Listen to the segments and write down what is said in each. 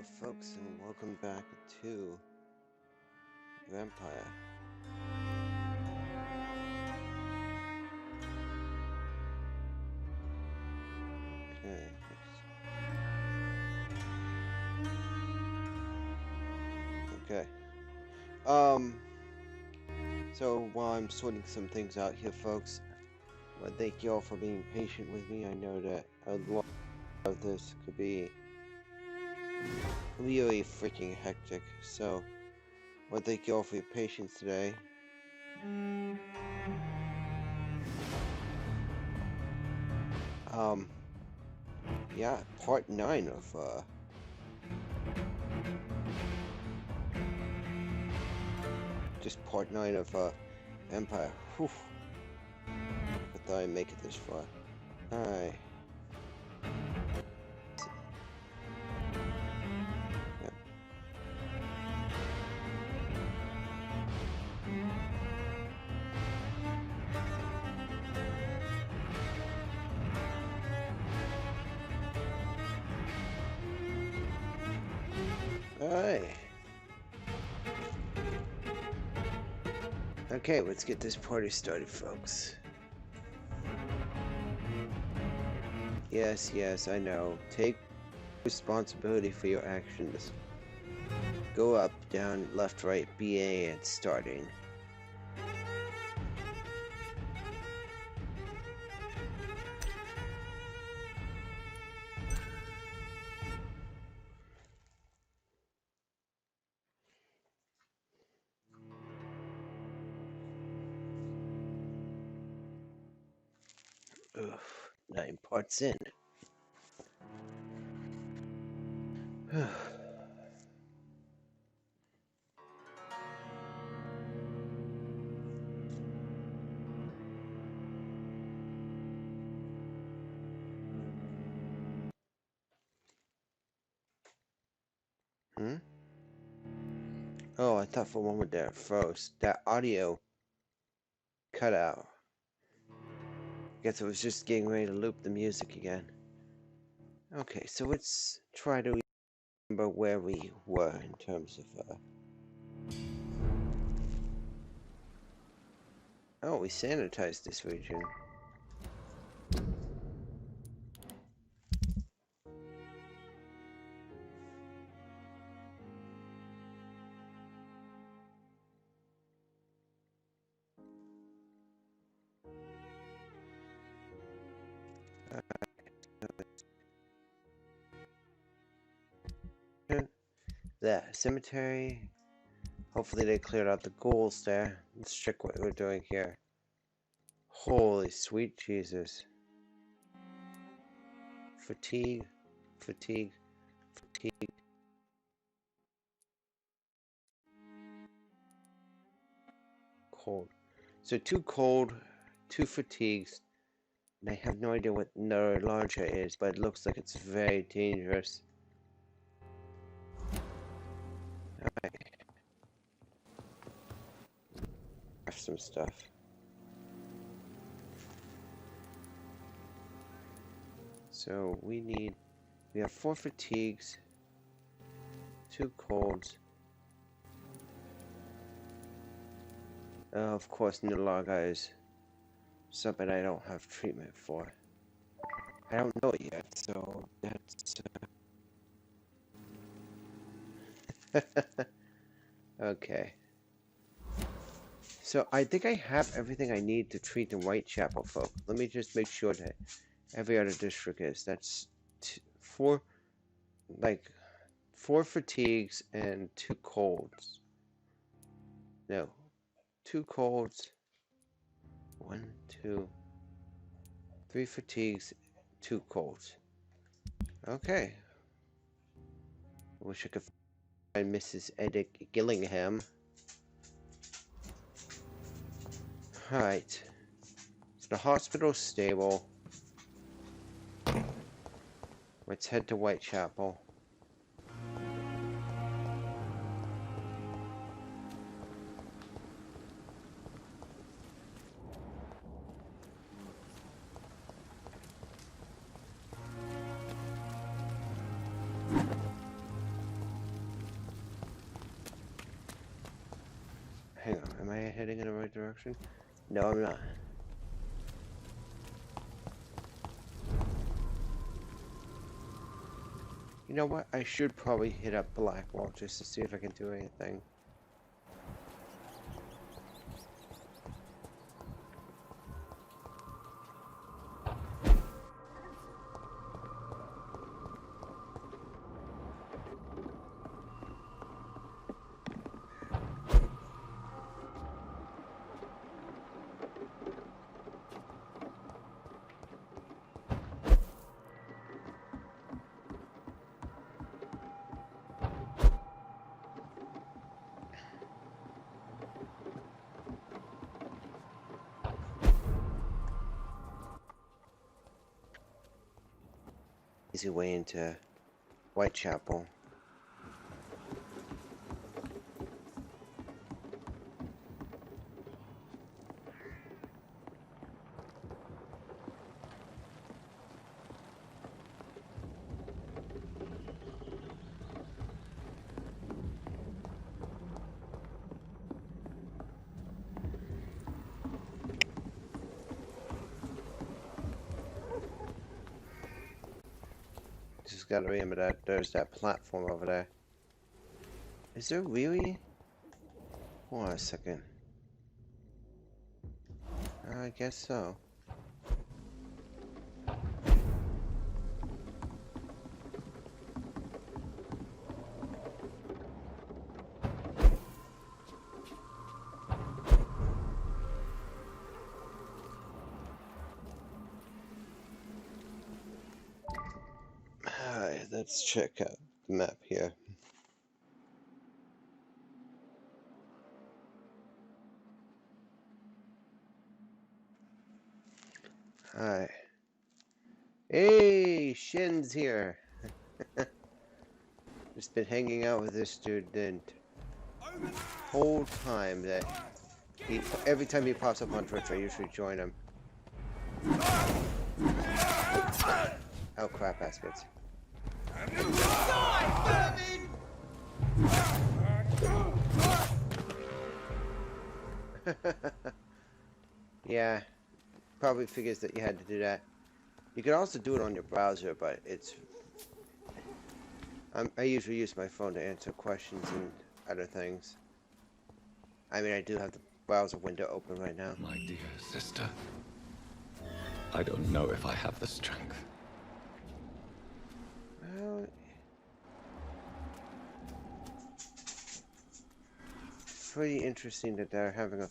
folks, and welcome back to Vampyr. Okay. Okay. So while I'm sorting some things out here, folks, well, thank you all for being patient with me. I know that a lot of this could be really freaking hectic, so well, thank you all for your patience today. Yeah, part 9 of just part 9 of Vampyr. Whew. I thought I'd make it this far. Alright. Yep. Alright. Okay, let's get this party started, folks. Yes, I know. Take responsibility for your actions. Go up, down, left, right, BA, and starting. Ugh, 9 parts in. Hmm? Oh, I thought for a moment there it froze. That audio cut out. Guess it was just getting ready to loop the music again. Okay, so let's try to remember where we were in terms of Oh, we sanitized this region. The cemetery. Hopefully they cleared out the ghouls there. Let's check what we're doing here. Holy sweet Jesus. Fatigue. Cold. So 2 cold, 2 fatigues, and I have no idea what neuralgia is, but it looks like it's very dangerous. Alright. Some stuff. So we have 4 fatigues, 2 colds. Of course, neuralgia is something I don't have treatment for. I don't know it yet, so that's... Okay. So I think I have everything I need to treat the Whitechapel folk. Let me just make sure that every other district is. That's 4 fatigues and 2 colds. No. 2 colds. 1, 2, 3 fatigues, 2 colds. Okay. Wish I could find Mrs. Edith Gillingham. Alright. So the hospital's stable. Let's head to Whitechapel. Am I heading in the right direction? No, I'm not. You know what? I should probably hit up Blackwall just to see if I can do anything. Easy way into Whitechapel. Just gotta remember that there's that platform over there. Is there really? Hold on a second. I guess so. Alright, let's check out the map here. Alright. Hey, Shin's here. Just been hanging out with this student whole time that every time he pops up on Twitch, I usually join him. Oh crap, baskets. Yeah, probably figures that you had to do that. You could also do it on your browser, but it's... I usually use my phone to answer questions and other things. I mean, I do have the browser window open right now. My dear sister, I don't know if I have the strength. Well, it's pretty interesting that they're having a...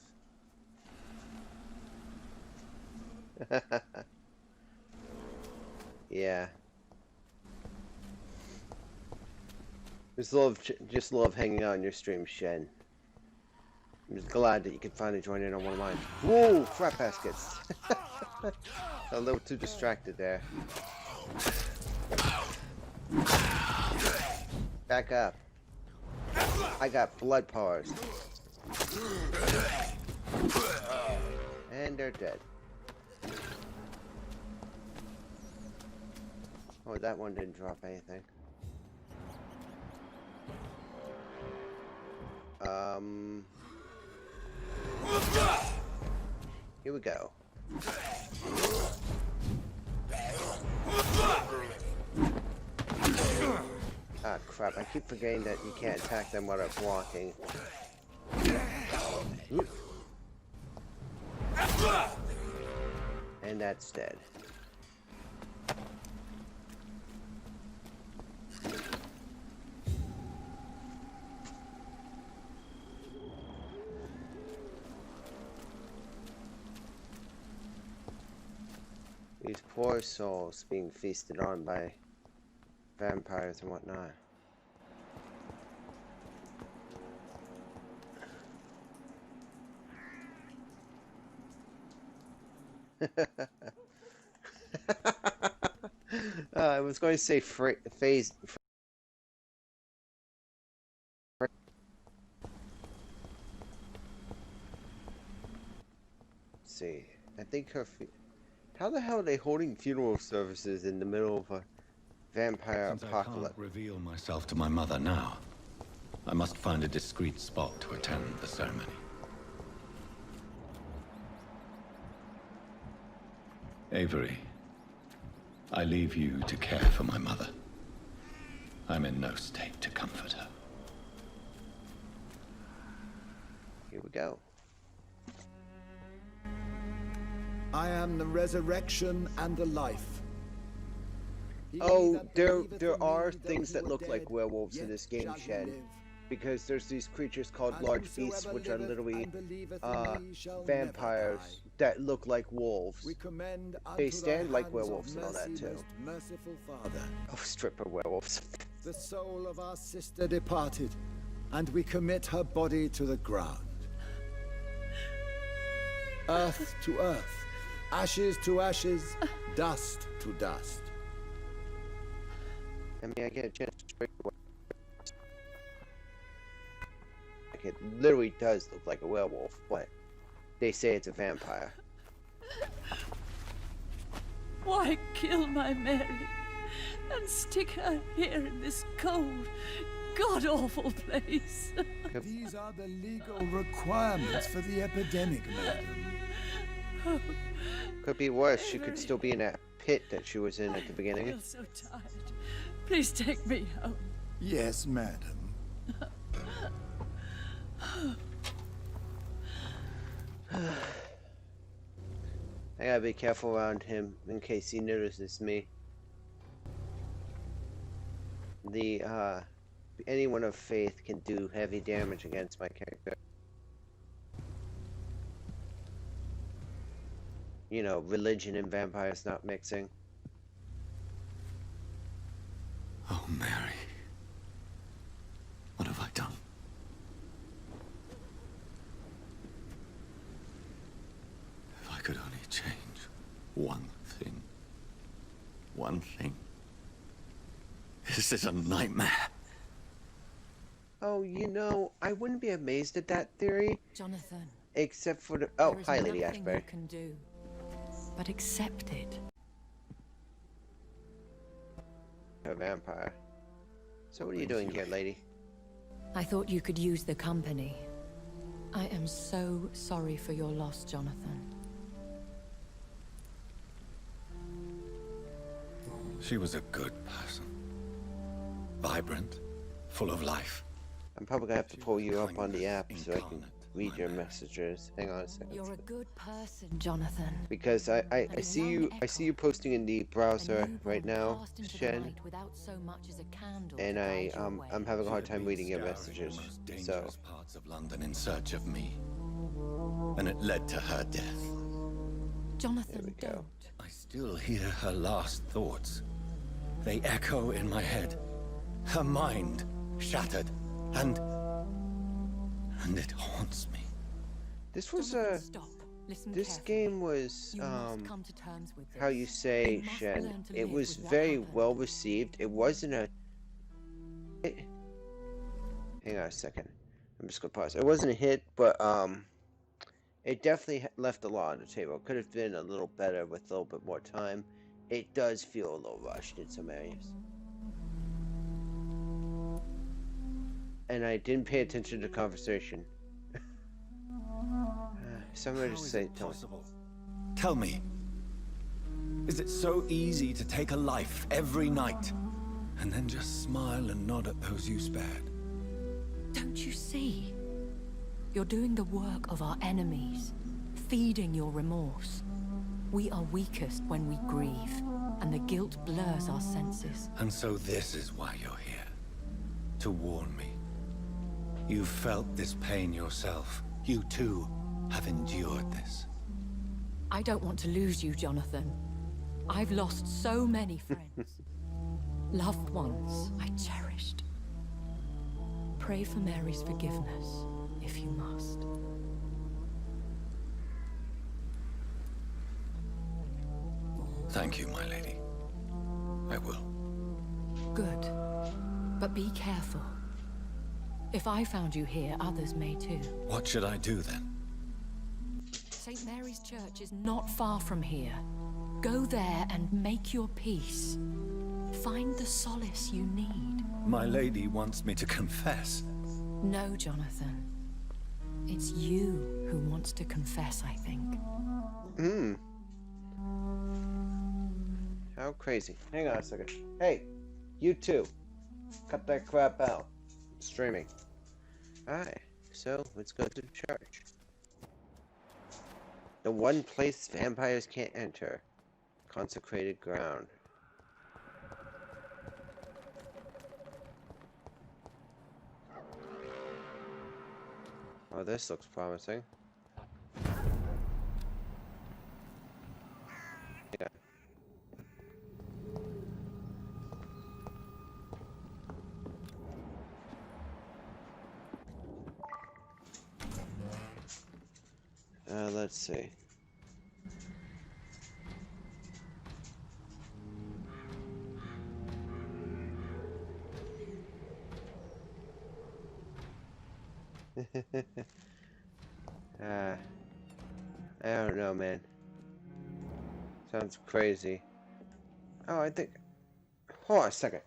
Yeah. Just love hanging out on your stream, Shen. I'm just glad that you could finally join in on one of mine. Whoa, crap baskets. A little too distracted there. Back up. I got blood powers. And they're dead. Oh, that one didn't drop anything. Here we go. Ah, crap. I keep forgetting that you can't attack them while they're blocking. Oop. And that's dead. These poor souls being feasted on by vampires and whatnot. I was going to say phase. Let's see, I think her. How the hell are they holding funeral services in the middle of a vampire apocalypse? I can't reveal myself to my mother now, I must find a discreet spot to attend the ceremony. Avery, I leave you to care for my mother. I'm in no state to comfort her. Here we go. I am the resurrection and the life. Oh, there are things that look like werewolves in this game, Shen. Because there's these creatures called large beasts, which are literally vampires that look like wolves. They stand like werewolves and all that too. Oh, stripper werewolves. The soul of our sister departed, and we commit her body to the ground. Earth to earth, ashes to ashes, dust to dust. I mean, I get a chance to break away. Like, it literally does look like a werewolf, but they say it's a vampire. Why kill my Mary and stick her here in this cold, god-awful place? These are the legal requirements for the epidemic, madam. Could be worse. She could still be in that pit that she was in at the beginning. I feel so tired. Please take me home. Yes, madam. I gotta be careful around him in case he notices me. Anyone of faith can do heavy damage against my character. You know, religion and vampires not mixing. Oh, Mary. What have I done? If I could only change one thing. One thing. This is a nightmare. Oh, you know, I wouldn't be amazed at that theory. Jonathan. Except for the... Oh, hi, Lady There is nothing Ashbury. you can do, but accept it. A vampire. So what are you doing here, lady? I thought you could use the company. I am so sorry for your loss, Jonathan. She was a good person. Vibrant, full of life. I'm probably gonna have to pull you up on the app so I can read your messages. Hang on a second. You're a good person, Jonathan. Because I see you posting in the browser right now, Shen, and I'm having a hard time reading your messages. So Parts of London in search of me, and it led to her death. Jonathan, go. don't. I still hear her last thoughts. They echo in my head. Her mind shattered, and it haunts me. this was Jonathan, stop. Listen this carefully. game was You must come to terms with this. how you say, You must Shen. learn to It live was with what very happened. well received. It wasn't a. Hang on a second. I'm just gonna pause. It wasn't a hit, but it definitely left a lot on the table. Could have been a little better with a little bit more time. It does feel a little rushed in some areas. And I didn't pay attention to the conversation. Somebody How just is say, it tell me. possible? Tell me. Is it so easy to take a life every night, and then just smile and nod at those you spared? Don't you see? You're doing the work of our enemies, feeding your remorse. We are weakest when we grieve, and the guilt blurs our senses. And so this is why you're here. To warn me. You've felt this pain yourself. You too have endured this. I don't want to lose you, Jonathan. I've lost so many friends. Loved ones I cherished. Pray for Mary's forgiveness, if you must. Thank you, my lady. I will. Good. But be careful. If I found you here, others may too. What should I do then? St. Mary's Church is not far from here. Go there and make your peace. Find the solace you need. My lady wants me to confess. No, Jonathan. It's you who wants to confess, I think. How crazy. Hang on a second. Hey, you too. Cut that crap out. I'm streaming. Alright, so let's go to the church. The one place vampires can't enter. Consecrated ground. Oh, this looks promising. Yeah. Let's see. I don't know, man. Sounds crazy. Oh, I think... Hold on a second.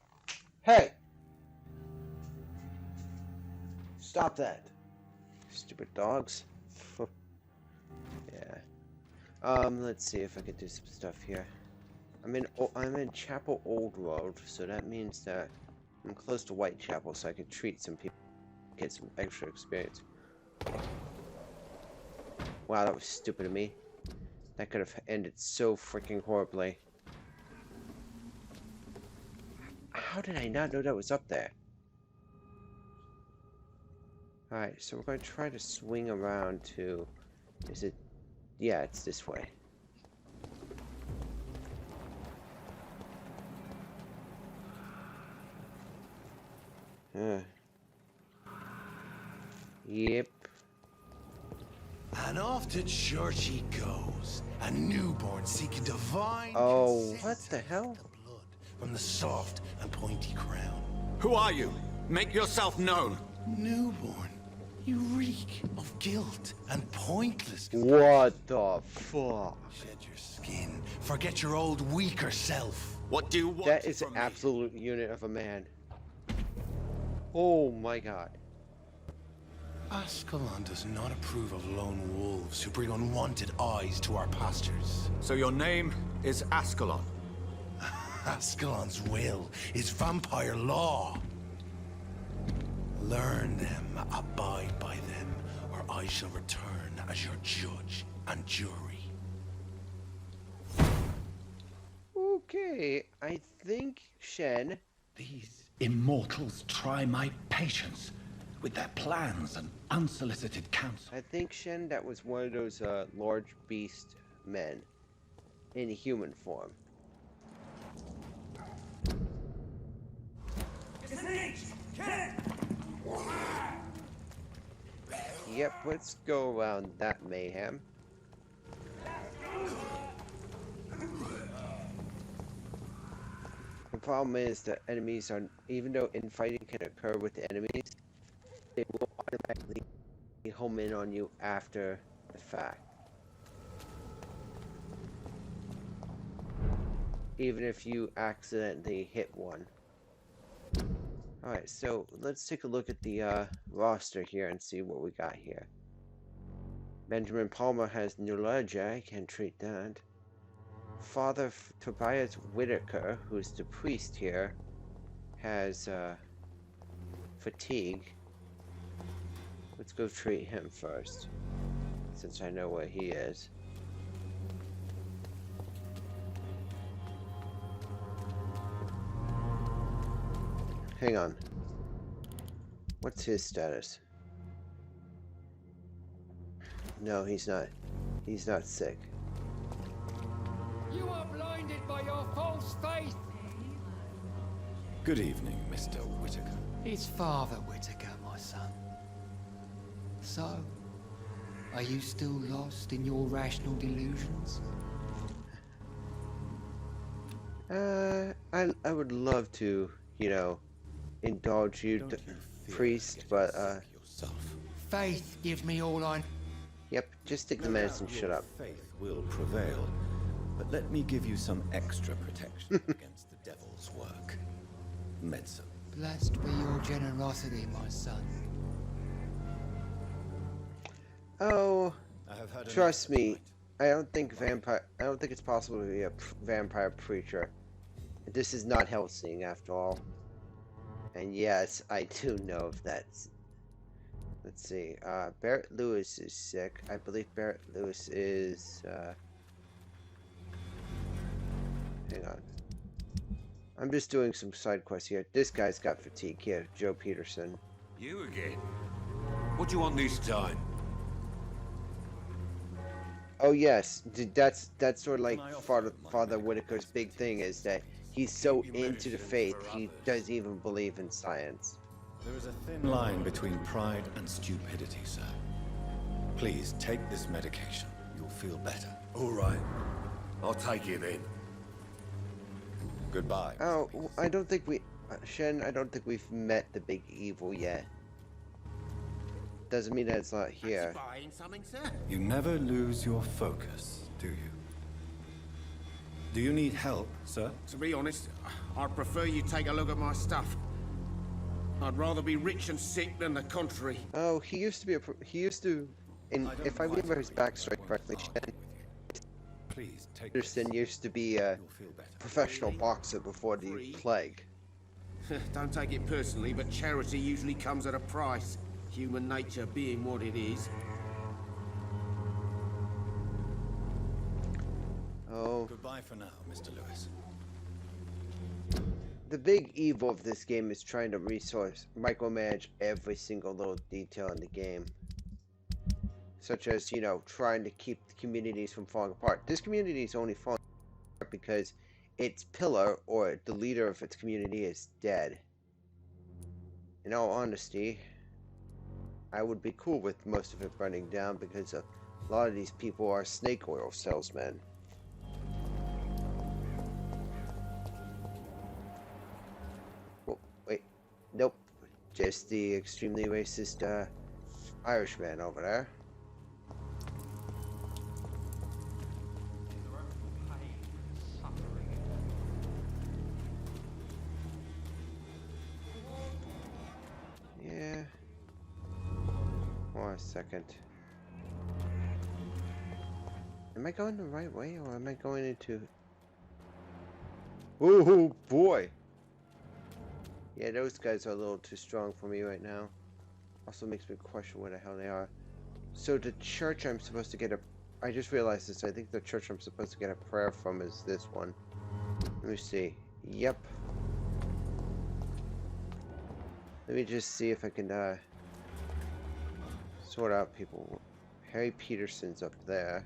Hey! Stop that. Stupid dogs. Yeah. Let's see if I can do some stuff here. I'm in Chapel Old Road, so that means that I'm close to Whitechapel, so I can treat some people, get some extra experience. Wow, that was stupid of me. That could have ended so freaking horribly. How did I not know that was up there? Alright, so we're going to try to swing around to... Is it... Yeah, it's this way. Yep. And off to church he goes, a newborn seeking divine Oh, what the hell? the blood from the soft and pointy crown. Who are you? Make yourself known. Newborn, you reek of guilt and pointless. What the fuck? Shed your skin, forget your old weaker self. What do you want That is an from me? absolute unit of a man. Oh my god. Ascalon does not approve of lone wolves who bring unwanted eyes to our pastures. So your name is Ascalon. Ascalon's will is vampire law. Learn them, abide by them, or I shall return as your judge and jury. Okay, I think Shen... These immortals try my patience with their plans and unsolicited counsel. I think Shen, that was one of those large beast men in human form. Yep, let's go around that mayhem. The problem is that enemies are, even though infighting can occur with the enemies, they will automatically home in on you after the fact. Even if you accidentally hit one. Alright, so let's take a look at the roster here and see what we got here. Benjamin Palmer has neuralgia, I can't treat that. Father Tobias Whitaker, who's the priest here, has fatigue. Let's go treat him first, since I know where he is. Hang on. What's his status? No, he's not. He's not sick. You are blinded by your false faith! Good evening, Mr. Whitaker. It's Father Whitaker, my son. So, are you still lost in your rational delusions? I would love to, you know, indulge you, priest, but, Faith gives me all I... Yep, just take the medicine, shut up. Faith will prevail, but let me give you some extra protection against the devil's work. Medicine. Blessed be your generosity, my son. Oh, I have had trust me, I don't think it's possible to be a vampire preacher. This is not Helsing after all. And yes, I do know if that's... Let's see, Barrett Lewis is sick. I believe Barrett Lewis is, hang on. I'm just doing some side quests here. This guy's got fatigue here, Joe Peterson. You again? What do you want this time? Oh yes, that's sort of like Father Whitaker's big thing is that he's so into the faith, he doesn't even believe in science. There is a thin line between pride and stupidity, sir. Please take this medication. You'll feel better. All right. I'll take it then. Goodbye. Oh, I don't think we... Shen, I don't think we've met the big evil yet. Doesn't mean that it's not here. Buying something, sir? You never lose your focus, do you? Do you need help, sir? To be honest, I'd prefer you take a look at my stuff. I'd rather be rich and sick than the contrary. Oh, he used to be if I remember his backstory correctly, Shen Please take Peterson used to be a professional boxer before the plague. Don't take it personally, but charity usually comes at a price. Human nature being what it is. Oh. Goodbye for now, Mr. Lewis. The big evil of this game is trying to micromanage every single little detail in the game. Such as, you know, trying to keep the communities from falling apart. This community is only falling apart because its pillar, or the leader of its community, is dead. In all honesty, I would be cool with most of it burning down because a lot of these people are snake oil salesmen. Oh, wait. Nope. Just the extremely racist, Irishman over there. Yeah. Hold on a second. Am I going the right way, or am I going into... Oh boy! Yeah, those guys are a little too strong for me right now. Also makes me question where the hell they are. So the church I'm supposed to get a... I just realized this. I think the church I'm supposed to get a prayer from is this one. Let me see. Yep. Let me just see if I can, sort out people. Harry Peterson's up there.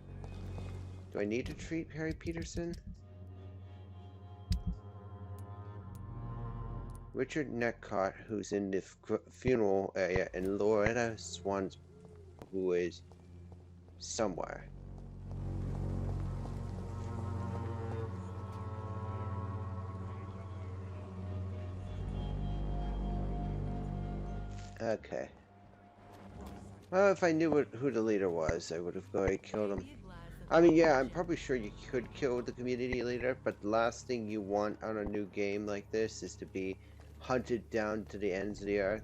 Do I need to treat Harry Peterson? Richard Netcott, who's in the funeral area, and Loretta Swans, who is somewhere. Okay. Well, if I knew who the leader was, I would have already killed him. I mean, yeah, I'm probably sure you could kill the community leader, but the last thing you want on a new game like this is to be hunted down to the ends of the earth.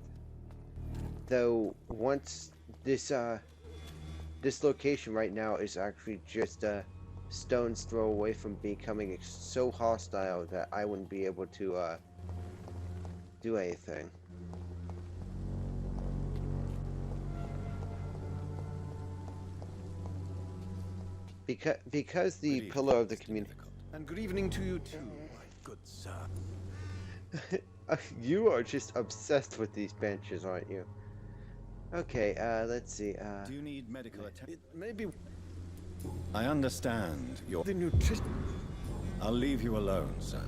Though, once this location right now is actually just a stone's throw away from becoming so hostile that I wouldn't be able to, do anything. Because the pillar of the community... And good evening to you too, my good sir. You are just obsessed with these benches, aren't you? Okay, let's see, Do you need medical attention? Maybe... I understand your... The nutrition... I'll leave you alone, sir.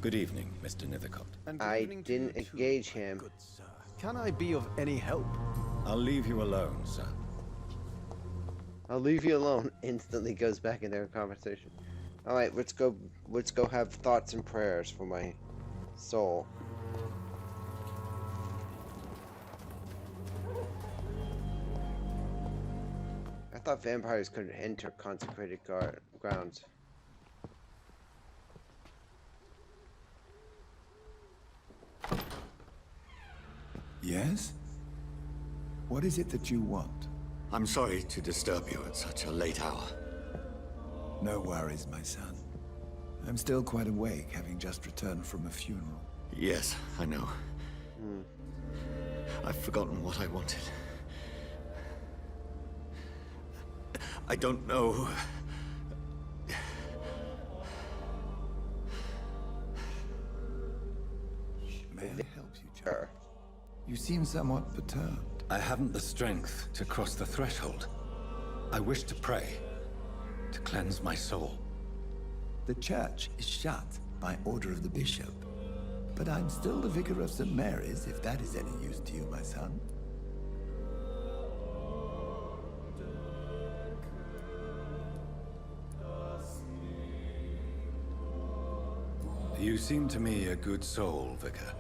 Good evening, Mr. Nethercott. I didn't engage him. Good sir. Can I be of any help? I'll leave you alone, sir. I'll leave you alone. Instantly goes back in their conversation. Alright, let's go have thoughts and prayers for my soul. I thought vampires couldn't enter consecrated grounds. Yes? What is it that you want? I'm sorry to disturb you at such a late hour. No worries, my son. I'm still quite awake, having just returned from a funeral. Yes, I know. I've forgotten what I wanted. I don't know. May I help you, John? You seem somewhat perturbed. I haven't the strength to cross the threshold. I wish to pray, to cleanse my soul. The church is shut by order of the bishop. But I'm still the vicar of St. Mary's, if that is any use to you, my son. You seem to me a good soul, Vicar.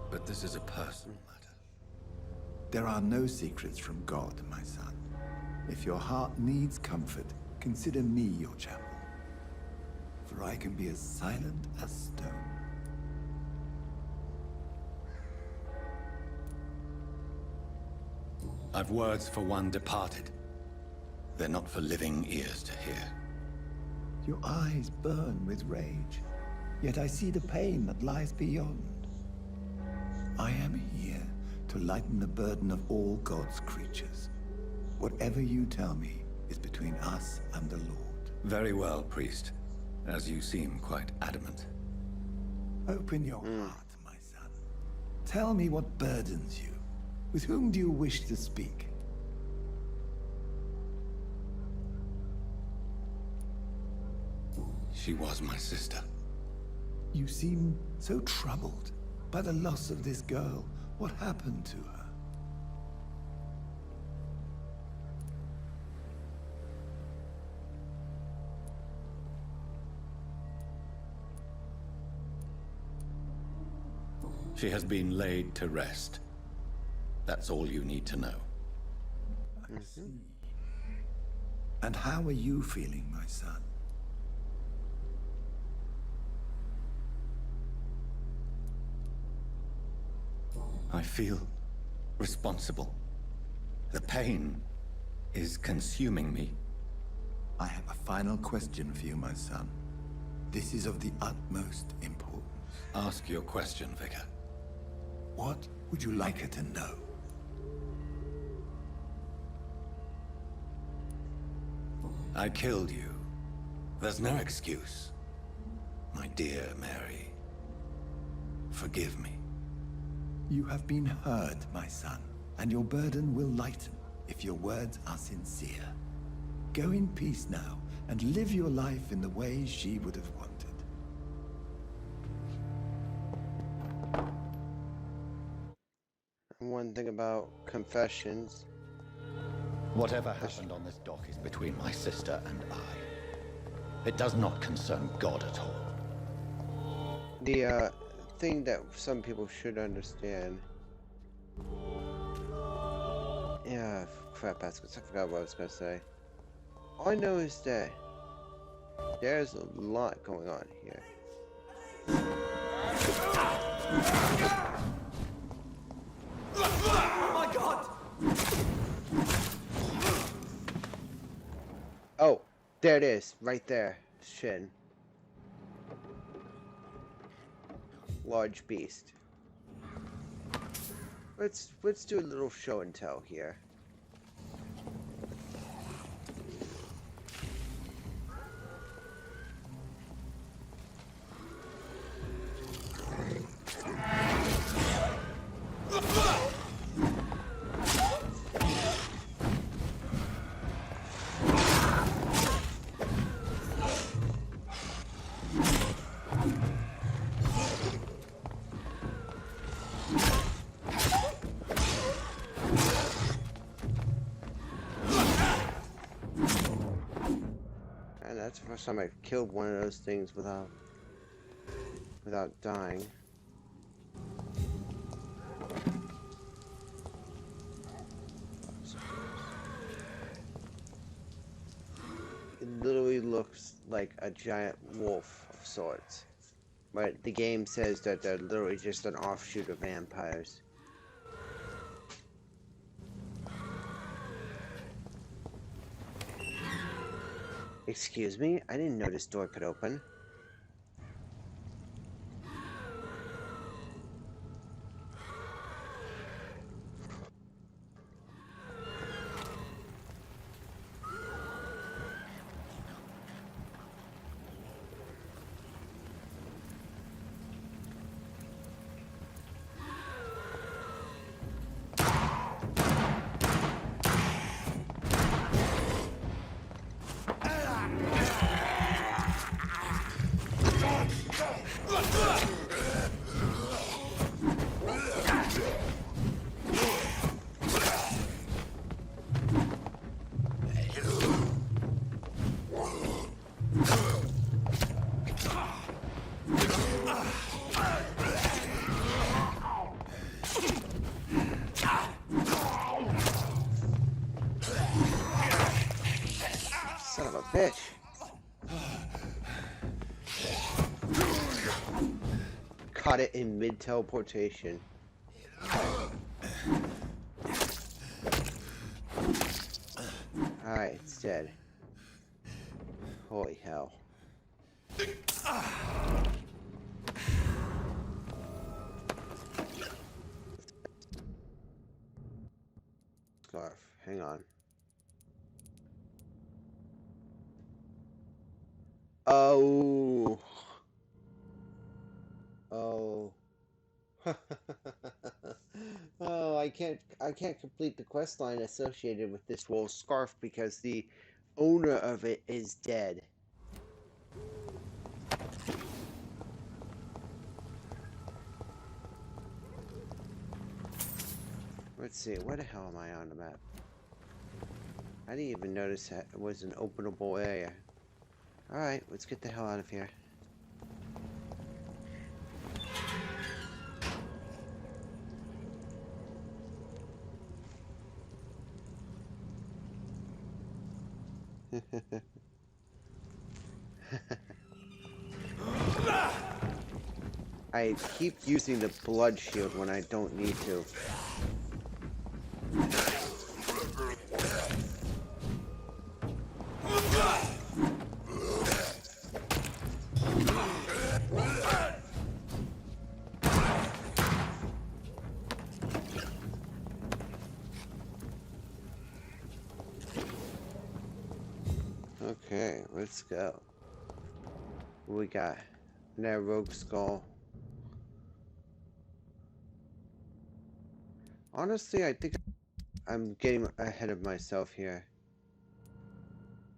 But this is a personal matter. There are no secrets from God, my son. If your heart needs comfort, consider me your chapel. For I can be as silent as stone. I've words for one departed. They're not for living ears to hear. Your eyes burn with rage, yet I see the pain that lies beyond. I am here to lighten the burden of all God's creatures. Whatever you tell me is between us and the Lord. Very well, priest. As you seem quite adamant. Open your heart, my son. Tell me what burdens you. With whom do you wish to speak? She was my sister. You seem so troubled by the loss of this girl. What happened to her? She has been laid to rest. That's all you need to know. I see. And how are you feeling, my son? I feel responsible. The pain is consuming me. I have a final question for you, my son. This is of the utmost importance. Ask your question, Vicar. What would you like her to know? I killed you. There's no excuse. My dear Mary, forgive me. You have been heard, my son, and your burden will lighten if your words are sincere. Go in peace now, and live your life in the way she would have wanted. One thing about confessions. Whatever happened on this dock is between my sister and I. It does not concern God at all. The thing that some people should understand. Yeah, crap, I forgot what I was gonna say. All I know is that there's a lot going on here. Oh my god! Oh, there it is, right there, Shin. Large beast. Let's do a little show and tell here. That's the first time I've killed one of those things without dying. It literally looks like a giant wolf of sorts. But the game says that they're literally just an offshoot of vampires. Excuse me? I didn't know this door could open. bitch. Caught it in mid-teleportation. Alright, it's dead. Holy hell. Scarf, hang on. Oh. Oh. Oh, I can't complete the quest line associated with this wool scarf because the owner of it is dead. Let's see, where the hell am I on the map? I didn't even notice that it was an openable area. Alright, let's get the hell out of here. I keep using the blood shield when I don't need to. Okay, let's go. What we got? Another rogue skull. Honestly, I think I'm getting ahead of myself here.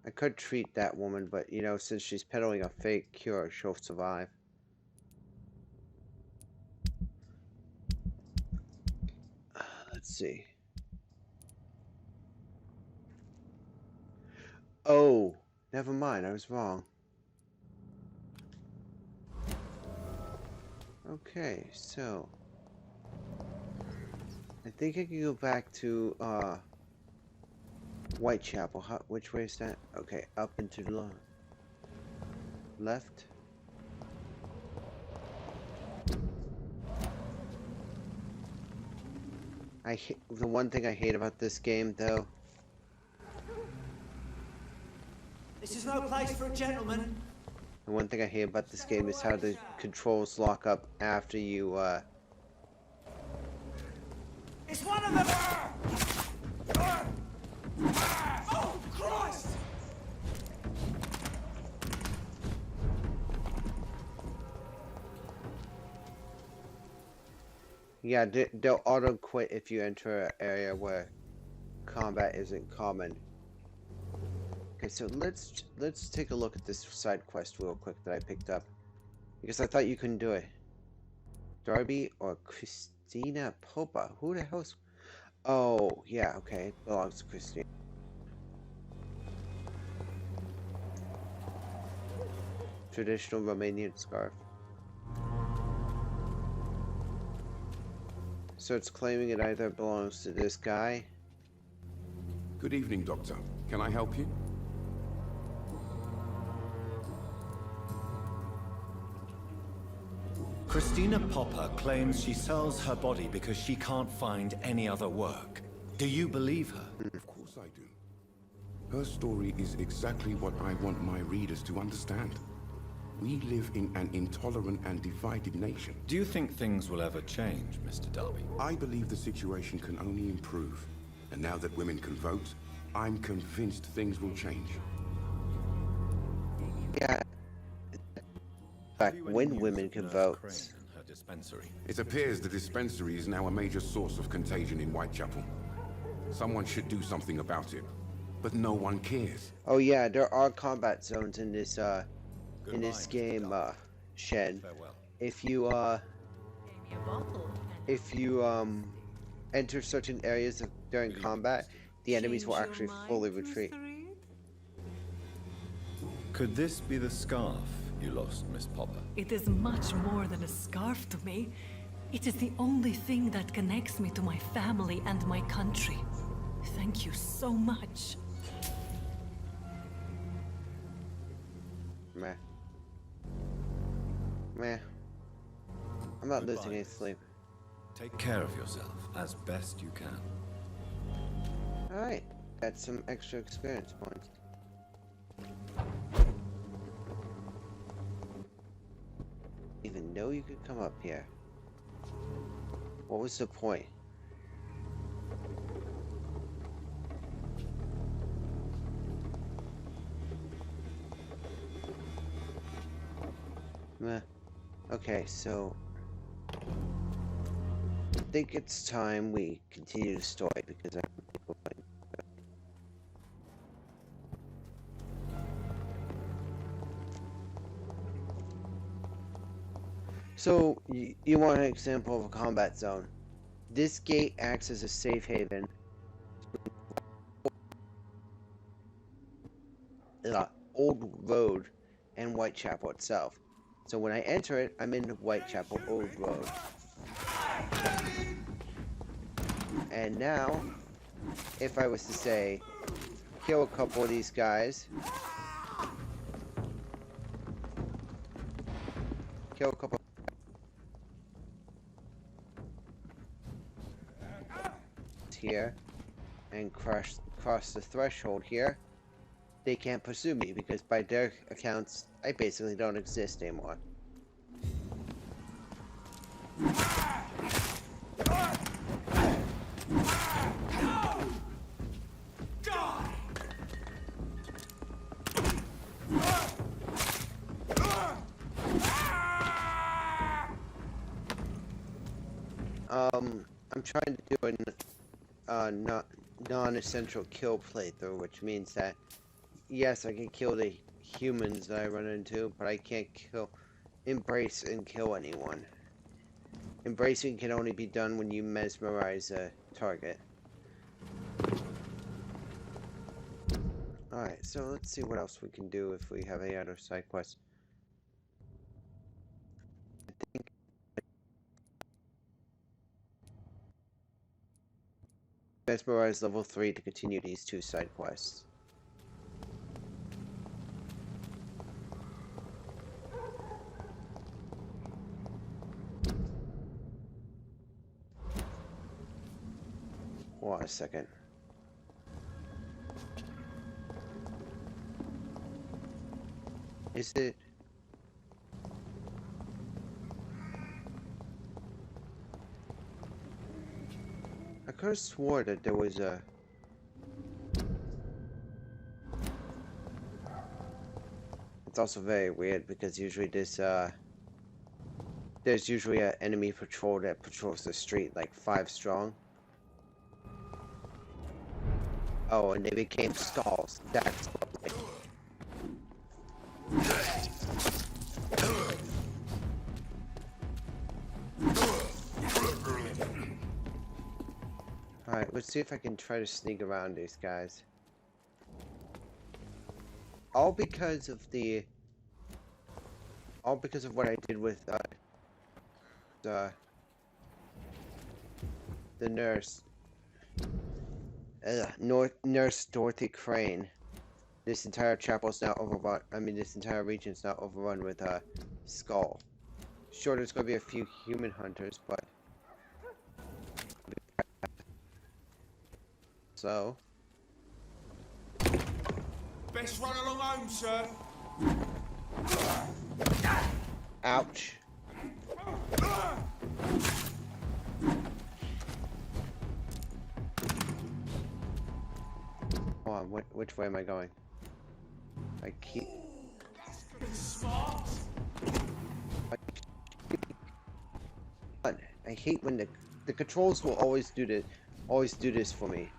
I could treat that woman, but you know, since she's peddling a fake cure, she'll survive. Let's see. Oh, never mind, I was wrong. Okay, so I think I can go back to Whitechapel. Which way is that? Okay, up into the left. The one thing I hate about this game, though. This is no place for a gentleman. The one thing I hate about this game is how the controls lock up after you, It's one of them! Oh, Christ! Yeah, they'll auto quit if you enter an area where combat isn't common. Okay, so let's take a look at this side quest real quick that I picked up, because I thought you couldn't do it. Darby or Christina Popa? Who the hell's? Oh, yeah, okay, it belongs to Christina. Traditional Romanian scarf. So it's claiming it either belongs to this guy. Good evening, Doctor. Can I help you? Christina Popper claims she sells her body because she can't find any other work. Do you believe her? Of course I do. Her story is exactly what I want my readers to understand. We live in an intolerant and divided nation. Do you think things will ever change, Mr. Darby? I believe the situation can only improve. And now that women can vote, I'm convinced things will change. Yeah. Back when women can vote. It appears the dispensary is now a major source of contagion in Whitechapel. Someone should do something about it, but no one cares. Oh yeah, there are combat zones in this game, Shen. If you enter certain areas during combat, the enemies will actually fully retreat. Could this be the scarf you lost, Miss Popper? It is much more than a scarf to me. It is the only thing that connects me to my family and my country. Thank you so much. Meh. I'm not Goodbye, losing any miss. sleep. Take care of yourself as best you can. Alright, got some extra experience points. Even know you could come up here. What was the point? Meh. Okay, so I think it's time we continue the story because I So, you want an example of a combat zone. This gate acts as a safe haven. Old Road and Whitechapel itself. So when I enter it, I'm in Whitechapel Old Road. And now, if I was to say, kill a couple of these guys, kill a couple here, and cross the threshold here, they can't pursue me because by their accounts, I basically don't exist anymore. I'm trying to do a non-essential kill playthrough, which means that yes, I can kill the humans that I run into, but I can't embrace and kill anyone. Embracing can only be done when you mesmerize a target. Alright, so let's see what else we can do if we have any other side quests. I think mesmerize level 3 to continue these 2 side quests. Hold on a second. Is it... I could have swore that there was a... It's also very weird because usually there's usually an enemy patrol that patrols the street, like 5 strong. Oh, and they became skulls. That's lovely. Alright, let's see if I can try to sneak around these guys. All because of what I did with the nurse. Nurse Dorothy Crane. This entire chapel's now overrun. I mean, this entire region's now overrun with skull. Sure, there's gonna be a few human hunters, but so. Best run along home, sir. Ouch. Hold on, which way am I going? I keep... I hate when the controls will always do this for me.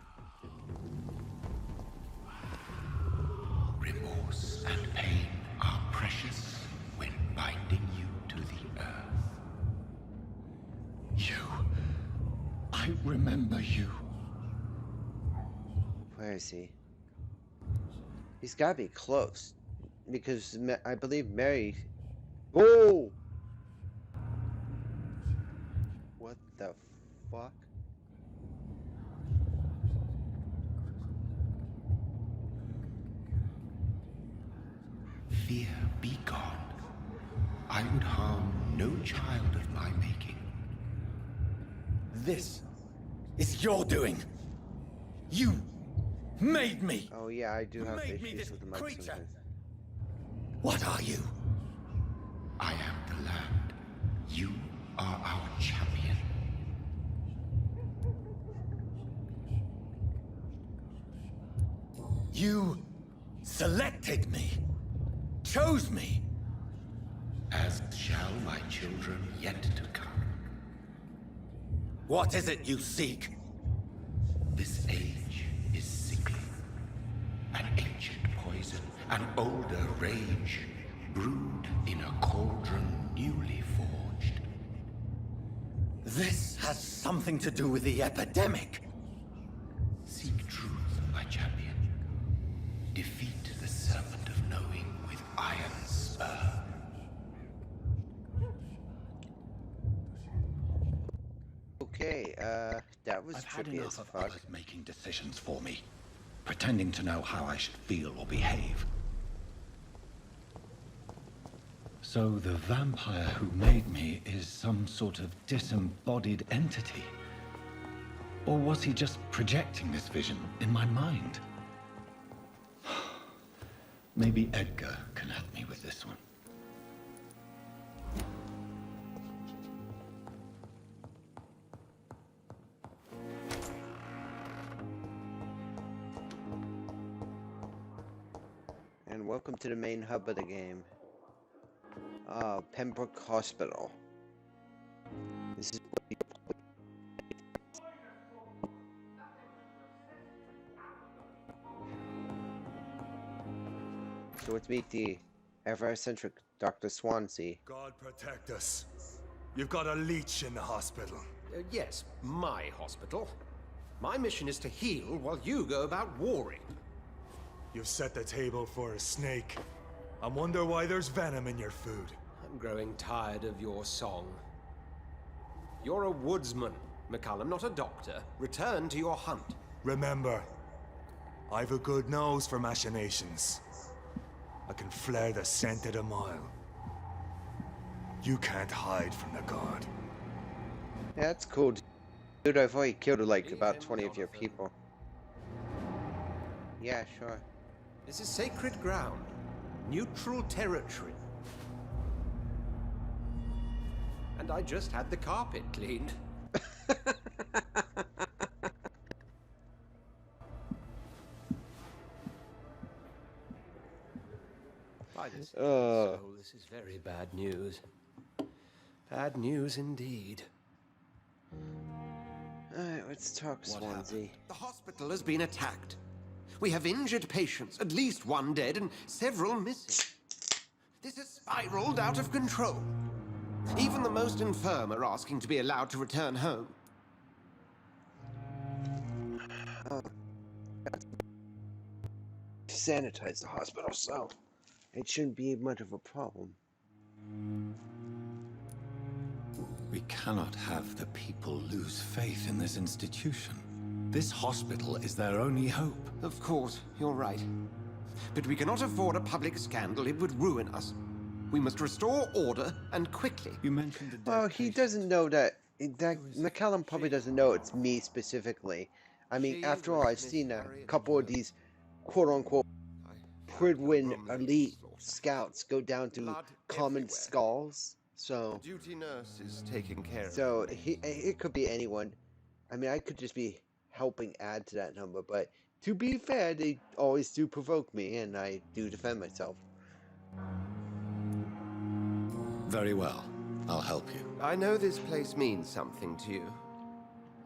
Remorse and pain are precious when binding you to the earth. I remember you. Where is he? He's gotta be close. Because I believe Mary... Whoa! What the fuck? Fear be gone. I would harm no child of my making. This is your doing. You made me. Oh yeah, I do have Made me issues this with the mic creature. sometimes. What are you? I am the land. You are our champion. You selected me, chose me. As shall my children yet to come. What is it you seek? This age is sickly. An ancient poison, an older rage, brewed in a cauldron newly forged. This has something to do with the epidemic. Seek truth, my champion. Defeat the serpent of knowing with iron spur. Okay, that was I've had trippy as enough of fuck. others making decisions for me, pretending to know how I should feel or behave. So the vampire who made me is some sort of disembodied entity? Or was he just projecting this vision in my mind? Maybe Edgar can help me with this one. And welcome to the main hub of the game. Pembroke Hospital. This is what you... So let's meet the ever-eccentric Dr. Swansea. God protect us. You've got a leech in the hospital. Yes, my hospital. My mission is to heal while you go about warring. You've set the table for a snake. I wonder why there's venom in your food. I'm growing tired of your song. You're a woodsman, McCallum, not a doctor. Return to your hunt. Remember, I've a good nose for machinations. I can flare the scent at a mile. You can't hide from the god. Yeah, that's cool. Dude, I've already killed like about 20 of your people. Yeah, sure. This is sacred ground. Neutral territory. And I just had the carpet cleaned. By this soul, this is very bad news. Bad news indeed. Alright, let's talk Swansea. The hospital has been attacked. We have injured patients, at least one dead and several missing. This has spiraled out of control. Even the most infirm are asking to be allowed to return home. Sanitize the hospital, so it shouldn't be much of a problem. We cannot have the people lose faith in this institution. This hospital is their only hope. Of course, you're right. But we cannot afford a public scandal. It would ruin us. We must restore order, and quickly. You mentioned the Well, he doesn't know that McCallum probably doesn't know it's me specifically. I mean, after all, I've seen a couple of these quote-unquote Pridwin elite scouts go down to common skulls. So, Duty nurse is taking care of so it could be anyone. I mean, I could just be helping add to that number, but to be fair, they always do provoke me, and I do defend myself. Very well. I'll help you. I know this place means something to you.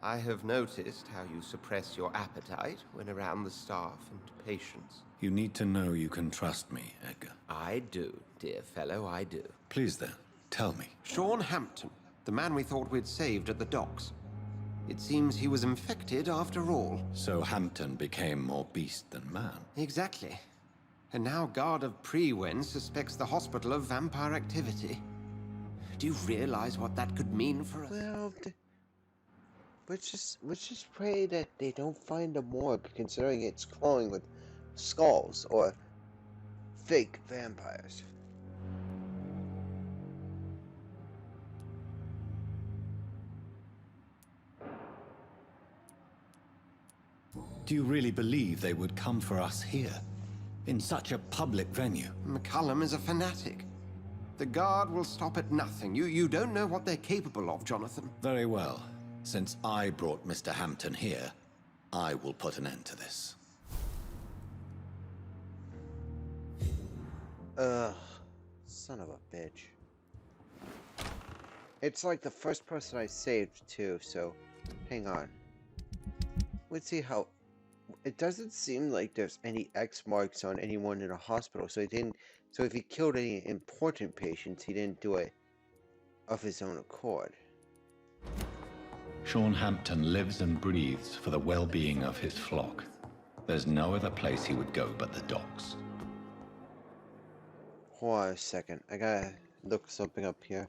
I have noticed how you suppress your appetite when around the staff and patients. You need to know you can trust me, Edgar. I do, dear fellow, I do. Please then, tell me. Sean Hampton, the man we thought we'd saved at the docks. It seems he was infected after all. So Hampton became more beast than man. Exactly. And now Guard of Prewen suspects the hospital of vampire activity. Do you realize what that could mean for us? Well, let's just pray that they don't find a morgue, considering it's crawling with skulls or fake vampires. Do you really believe they would come for us here? In such a public venue? McCullum is a fanatic. The Guard will stop at nothing. You don't know what they're capable of, Jonathan. Very well. Since I brought Mr. Hampton here, I will put an end to this. Ugh. Son of a bitch. It's like the first person I saved, too, so... Hang on. Let's see how... It doesn't seem like there's any X marks on anyone in a hospital, so he didn't... So if he killed any important patients, he didn't do it of his own accord. Sean Hampton lives and breathes for the well-being of his flock. There's no other place he would go but the docks. Hold on a second. I gotta look something up here.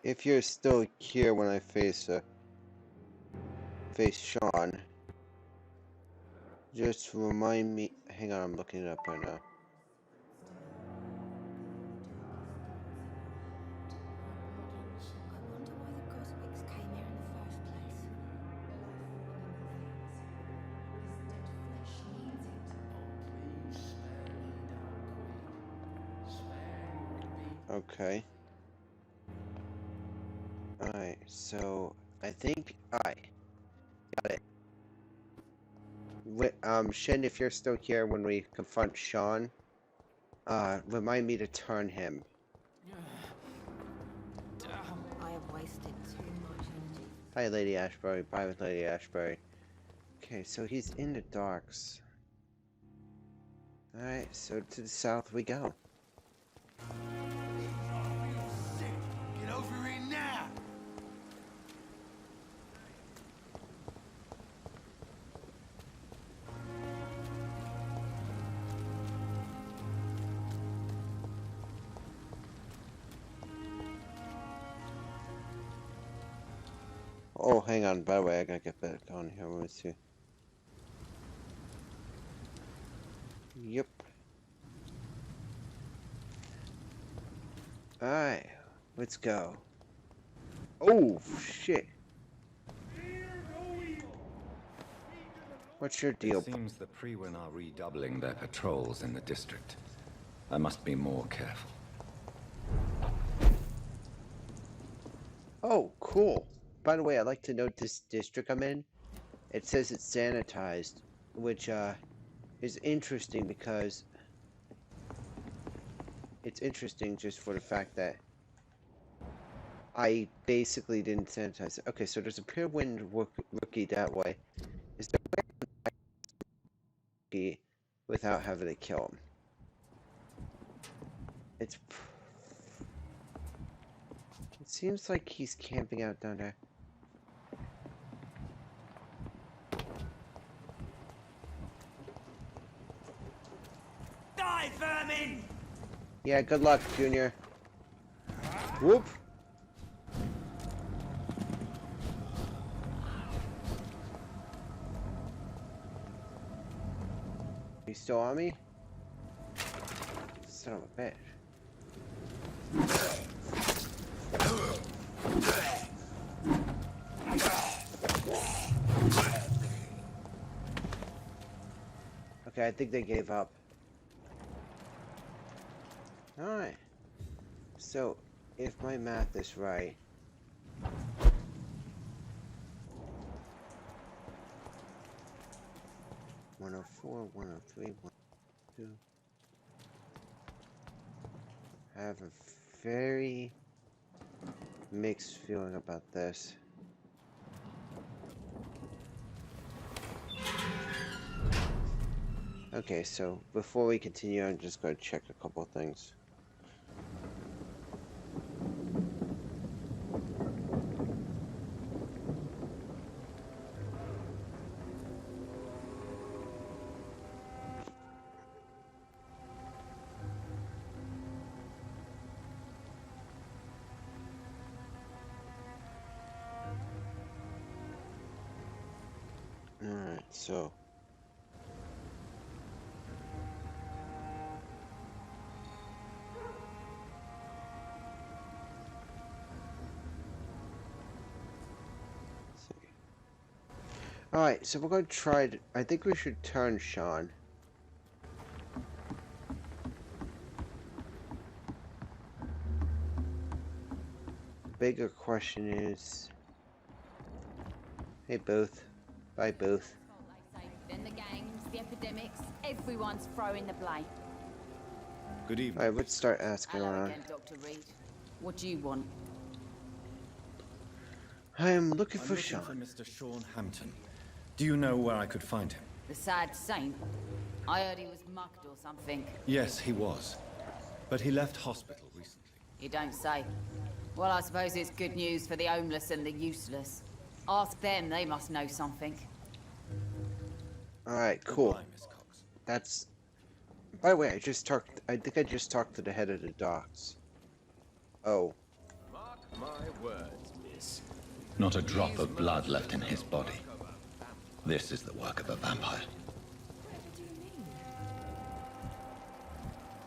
If you're still here when I face Sean, just remind me. Hang on, I'm looking it up right now. Okay. Alright, so I think I got it. Shin, if you're still here when we confront Sean, remind me to turn him. I have wasted too much energy. Hi, Lady Ashbury. Bye with Lady Ashbury. Okay, so he's in the docks. Alright, so to the south we go. Get over here now! Oh, hang on. By the way, I gotta get back on here. Let me see. Yep. Alright, let's go. Oh, shit. What's your deal? It seems the Freewen are redoubling their patrols in the district. I must be more careful. Oh, cool. By the way, I'd like to note this district I'm in. It says it's sanitized, which is interesting because it's interesting just for the fact that I basically didn't sanitize it. Okay, so there's a pure wind rookie that way. Is there a way to rookie without having to kill him? It seems like he's camping out down there. Die, vermin! Yeah, good luck, Junior. Whoop! You still on me? Son of a bitch. Okay, I think they gave up. Alright. So, if my math is right... (104, 103, 102) I have a very mixed feeling about this. Okay, so before we continue, I'm just going to check a couple of things. Alright, so. Alright, so we're going to try to, I think we should turn Sean. The bigger question is... Hey, Booth. Bye, Booth. Then the gangs, the epidemics, everyone's throwing the blame. Good evening. Alright, let's start asking Hello around. again, Dr. Reed. What do you want? I am looking for I'm Sean. looking for Mr. Sean Hampton. Do you know where I could find him? The sad saint? I heard he was mugged or something. Yes, he was. But he left hospital recently. You don't say. Well, I suppose it's good news for the homeless and the useless. Ask them, they must know something. Alright, cool. Goodbye, Miss Cox. That's... By the way, I think I just talked to the head of the docks. Oh. Mark my words, miss. Not a drop of blood left in his body. This is the work of a vampire.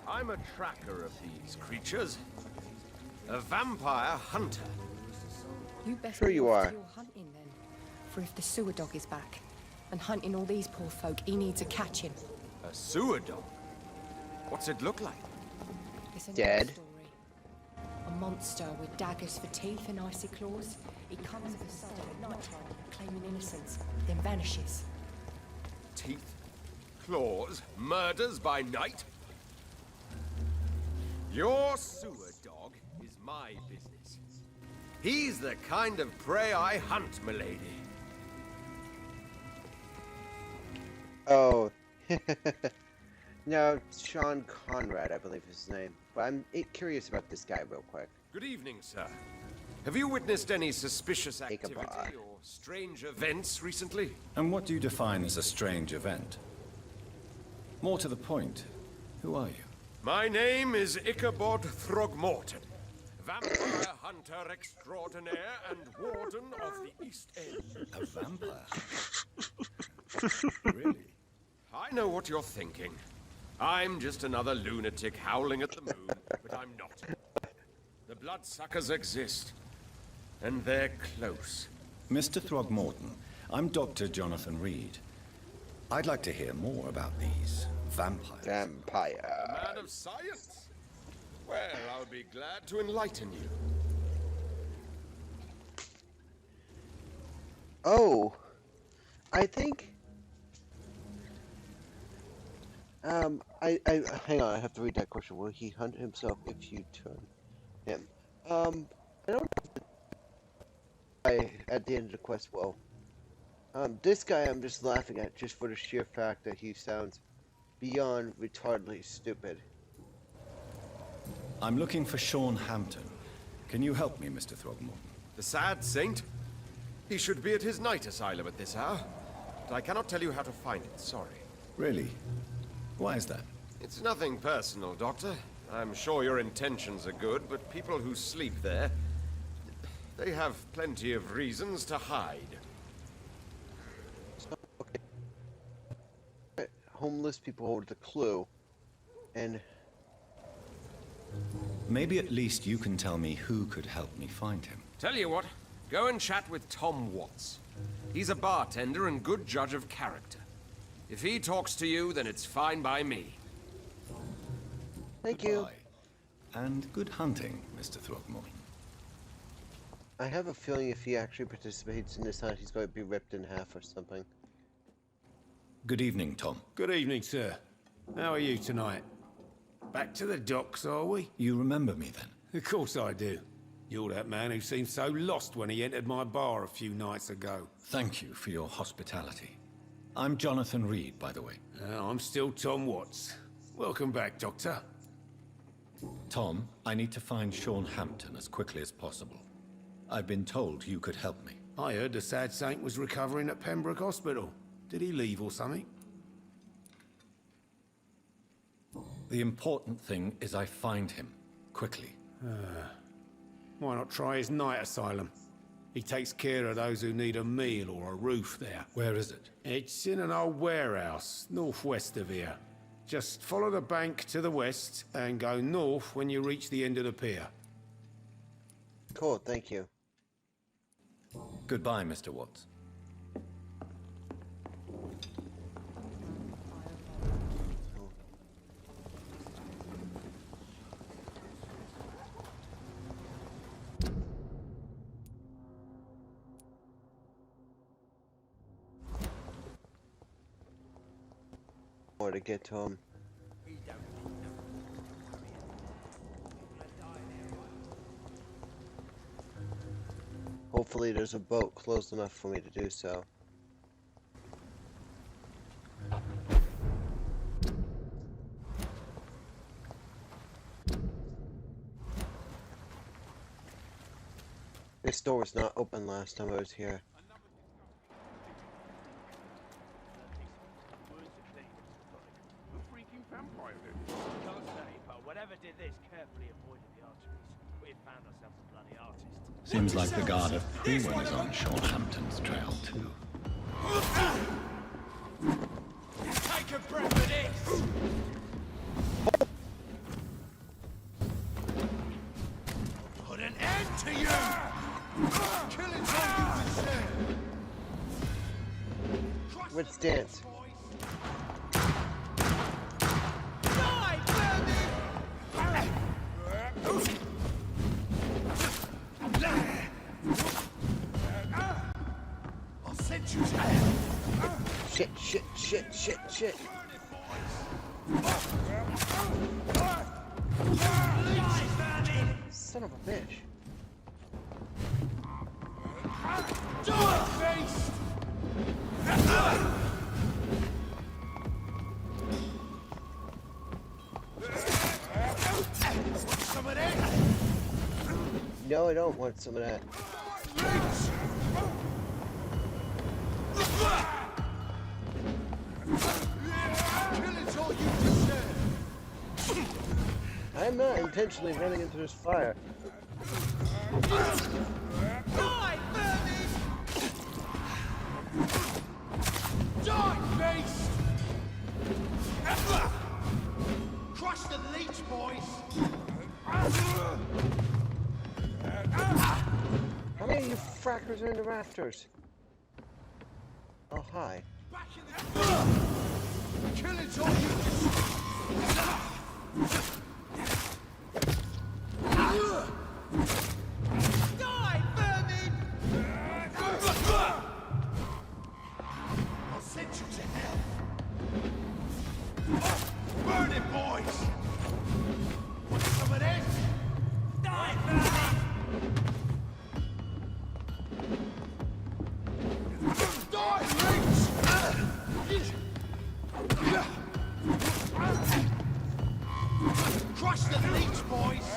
I'm a tracker of these creatures. A vampire hunter. You best Sure you are. You're hunting then. For if the sewer dog is back and hunting all these poor folk, he needs a catching. A sewer dog? What's it look like? It's a Dead. story. A monster with daggers for teeth and icy claws. He comes at the sun at night time, claiming innocence, then vanishes. Teeth, claws, murders by night? Your sewer dog is my business. He's the kind of prey I hunt, milady. Oh. No, Sean Conrad, I believe is his name. But I'm curious about this guy real quick. Good evening, sir. Have you witnessed any suspicious activity Ichabod. or strange events recently? And what do you define as a strange event? More to the point, who are you? My name is Ichabod Throgmorton, vampire hunter extraordinaire and warden of the East End. A vampire? Really? I know what you're thinking. I'm just another lunatic howling at the moon, but I'm not. The bloodsuckers exist, and they're close. Mr. Throgmorton, I'm Dr. Jonathan Reed. I'd like to hear more about these vampires. A Vampire. man of science? Well, I'll be glad to enlighten you. Oh. I think... hang on, I have to read that question. Will he hunt himself if you turn him? I don't know. At the end of the quest, well, this guy I'm just laughing at just for the sheer fact that he sounds beyond retardedly stupid. I'm looking for Sean Hampton. Can you help me, Mr. Throgmorton? The sad saint? He should be at his night asylum at this hour. But I cannot tell you how to find it, sorry. Really? Why is that? It's nothing personal, Doctor. I'm sure your intentions are good, but people who sleep there, they have plenty of reasons to hide. Homeless people hold the clue, and Maybe at least you can tell me who could help me find him. Tell you what, go and chat with Tom Watts. He's a bartender and good judge of character. If he talks to you, then it's fine by me. thank you. Goodbye. And good hunting, Mr. Throgmorton. I have a feeling if he actually participates in this hunt, he's going to be ripped in half or something. Good evening, Tom. Good evening, sir. How are you tonight? Back to the docks, are we? You remember me then? Of course I do. You're that man who seemed so lost when he entered my bar a few nights ago. Thank you for your hospitality. I'm Jonathan Reed, by the way. I'm still Tom Watts. Welcome back, Doctor. Tom, I need to find Sean Hampton as quickly as possible. I've been told you could help me. I heard the sad saint was recovering at Pembroke Hospital. Did he leave or something? The important thing is I find him, quickly. Why not try his night asylum? He takes care of those who need a meal or a roof there. Where is it? It's in an old warehouse, northwest of here. Just follow the bank to the west and go north when you reach the end of the pier. Cool, thank you. Goodbye, Mr. Watts. More to get to him. Hopefully there's a boat close enough for me to do so. This door was not open last time I was here. Seems like the guard of Prewin is on Shorthampton's trail, too. Take a breath of this! Put an end to you! Killing all you deserve! Let's dance. Die, I'll send you to hell! Shit. Son of a bitch. Some of that? No, I don't want some of that. Killing's all you deserve! I'm not intentionally running into this fire. Die, vermin! Die, beast! Crush the leech, boys! How many of you frackers are in the rafters? Oh, hi. Killing's all you Die, vermin! I'll send you to hell! Burn it, boys! Want some of this? Die, vermin! Die, leech! Crush the leech, boys!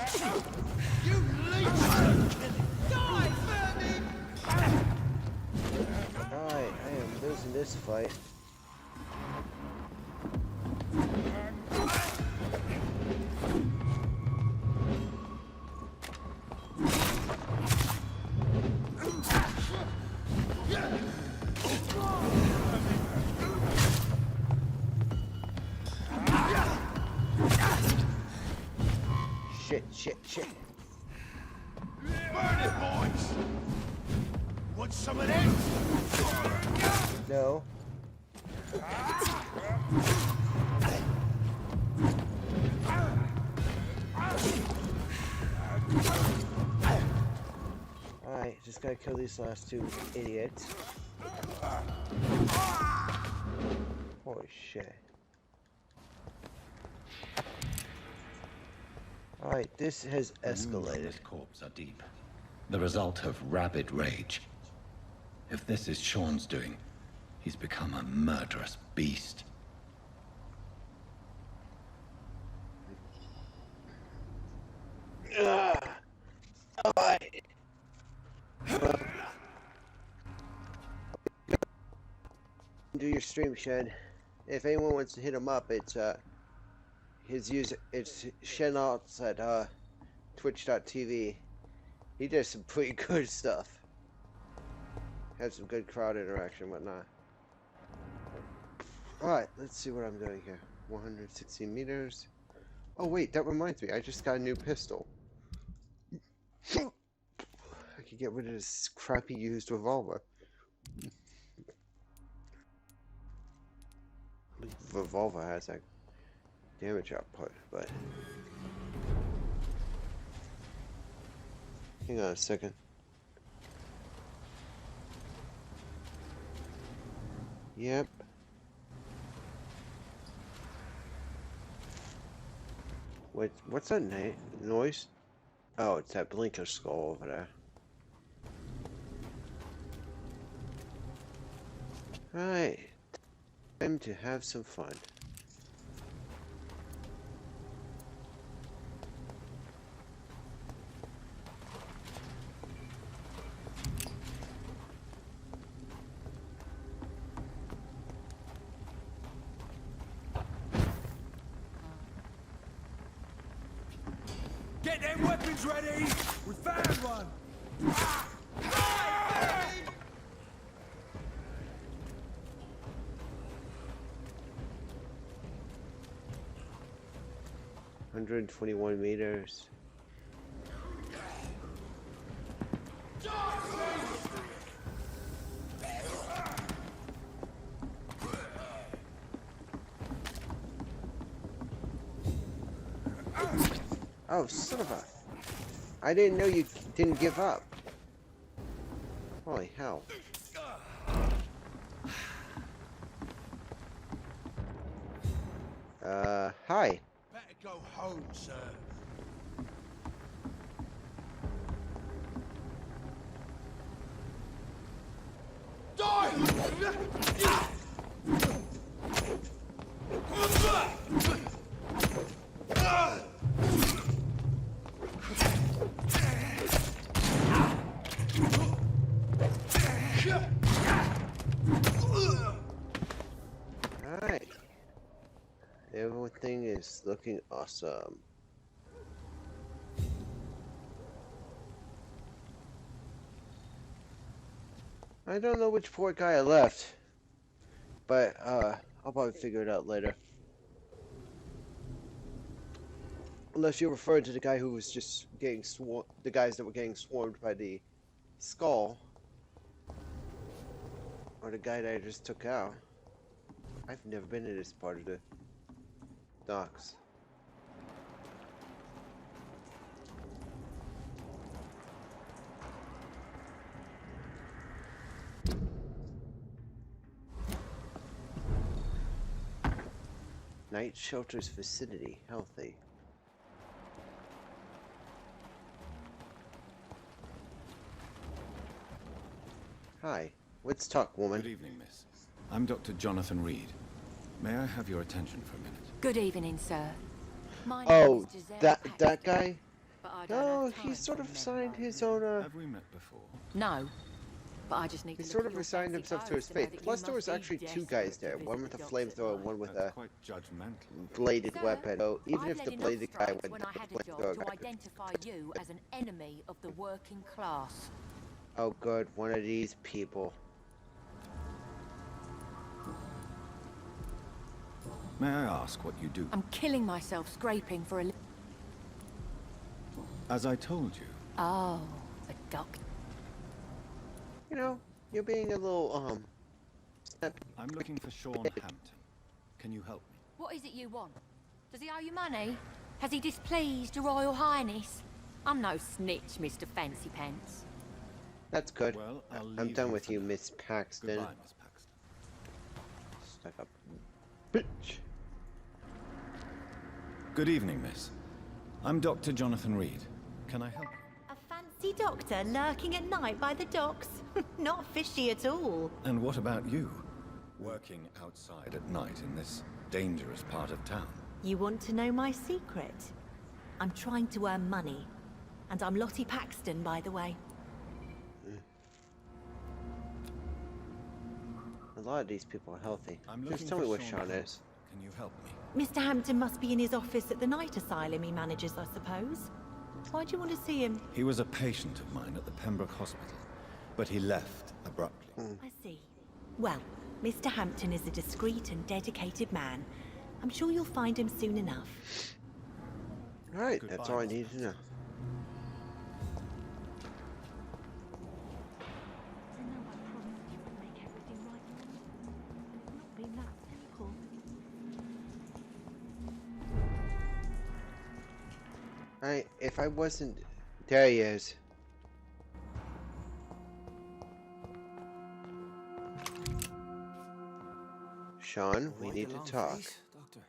You leech! Die, vermin! Alright, I am losing this fight. Shit. Burn it, boys! Want some of this? No. Alright, just gotta kill these last two idiots. Holy shit. Alright, this has escalated. This corpse are deep. The result of rabid rage. If this is Sean's doing, he's become a murderous beast. Alright. Do your stream, Shen. If anyone wants to hit him up, it's his user, it's Shenalts at twitch.tv. He does some pretty good stuff. Have some good crowd interaction, whatnot. Alright, let's see what I'm doing here. 160 meters. Oh wait, that reminds me, I just got a new pistol. I could get rid of this crappy used revolver. The revolver has like damage output, but hang on a second. Yep. What's that noise? Oh, it's that blinker skull over there. Alright. Time to have some fun. Get them weapons ready! We found one! Ah! 121 meters. Oh, son of a... I didn't know you didn't give up. Holy hell. Hi. Better go home, sir. Alright. Everything is looking awesome. I don't know which poor guy I left, but I'll probably figure it out later. Unless you're referring to the guy who was just getting the guys that were getting swarmed by the skull, or the guy that I just took out. I've never been in this part of the docks. Night shelters vicinity, healthy. Hi, let's talk, woman. Good evening, miss. I'm Dr. Jonathan Reed. May I have your attention for a minute? Good evening, sir. My name Oh, is Giselle that Paxton, guy? but I don't No, have he time sort for of men signed like his you. own, Have we met before? No, but I just need He to sort look of at your resigned fancy himself to his clothes know fate. that you Plus, there must was be actually two desperate guys to there. visit One with a the docks at flamethrower and night. one with a That's quite judgmental. bladed Sir, weapon. So even I've if led the enough bladed guy strikes went when to I the had a job flamethrower to guy. identify you as an enemy of the working class. Oh, good, one of these people. May I ask what you do? I'm killing myself scraping for a As I told you, Oh, a doctor. You know, you're being a little, I'm looking for Sean Hampton. Can you help me? What is it you want? Does he owe you money? Has he displeased your Royal Highness? I'm no snitch, Mr. Fancy Pants. That's good. Well, I'll I'm leave done you with for you, now. Miss Paxton. Goodbye, Miss Paxton. Stuck up bitch. Good evening, miss. I'm Dr. Jonathan Reed. Can I help you? A fancy doctor lurking at night by the docks? Not fishy at all. And what about you? Working outside at night in this dangerous part of town. You want to know my secret? I'm trying to earn money. And I'm Lottie Paxton, by the way. A lot of these people are healthy. I'm Just looking tell me for what Sean Sean Hampton. is. Can you help me? Mr. Hampton must be in his office at the night asylum he manages, I suppose. Why do you want to see him? He was a patient of mine at the Pembroke Hospital, but he left abruptly. I see. Well, Mr. Hampton is a discreet and dedicated man. I'm sure you'll find him soon enough. Alright, that's all I need to know. If I wasn't... There he is. Sean, we need to talk. Doctor.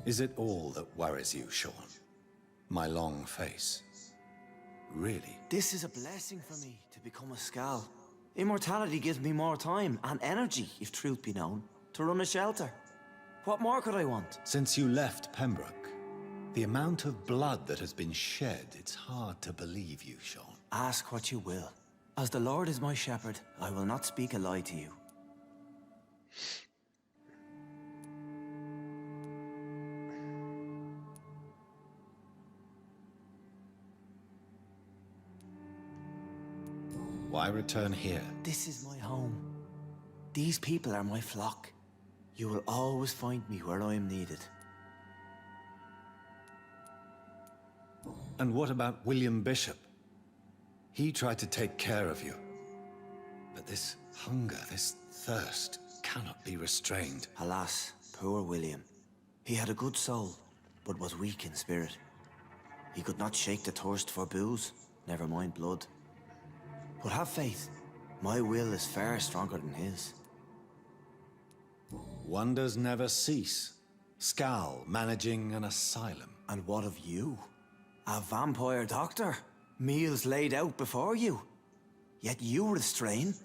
Is it all that worries you, Sean? My long face? Really? This is a blessing for me to become a Skal. Immortality gives me more time and energy, if truth be known, to run a shelter. What more could I want? Since you left Pembroke, the amount of blood that has been shed, it's hard to believe you, Sean. Ask what you will. As the Lord is my shepherd, I will not speak a lie to you. Why return here? This is my home. These people are my flock. You will always find me where I am needed. And what about William Bishop? He tried to take care of you. But this hunger, this thirst, cannot be restrained. Alas, poor William. He had a good soul, but was weak in spirit. He could not shake the thirst for booze, never mind blood. But have faith. My will is far stronger than his. Wonders never cease. Skal managing an asylum. And what of you? A vampire doctor? Meals laid out before you. Yet you restrain?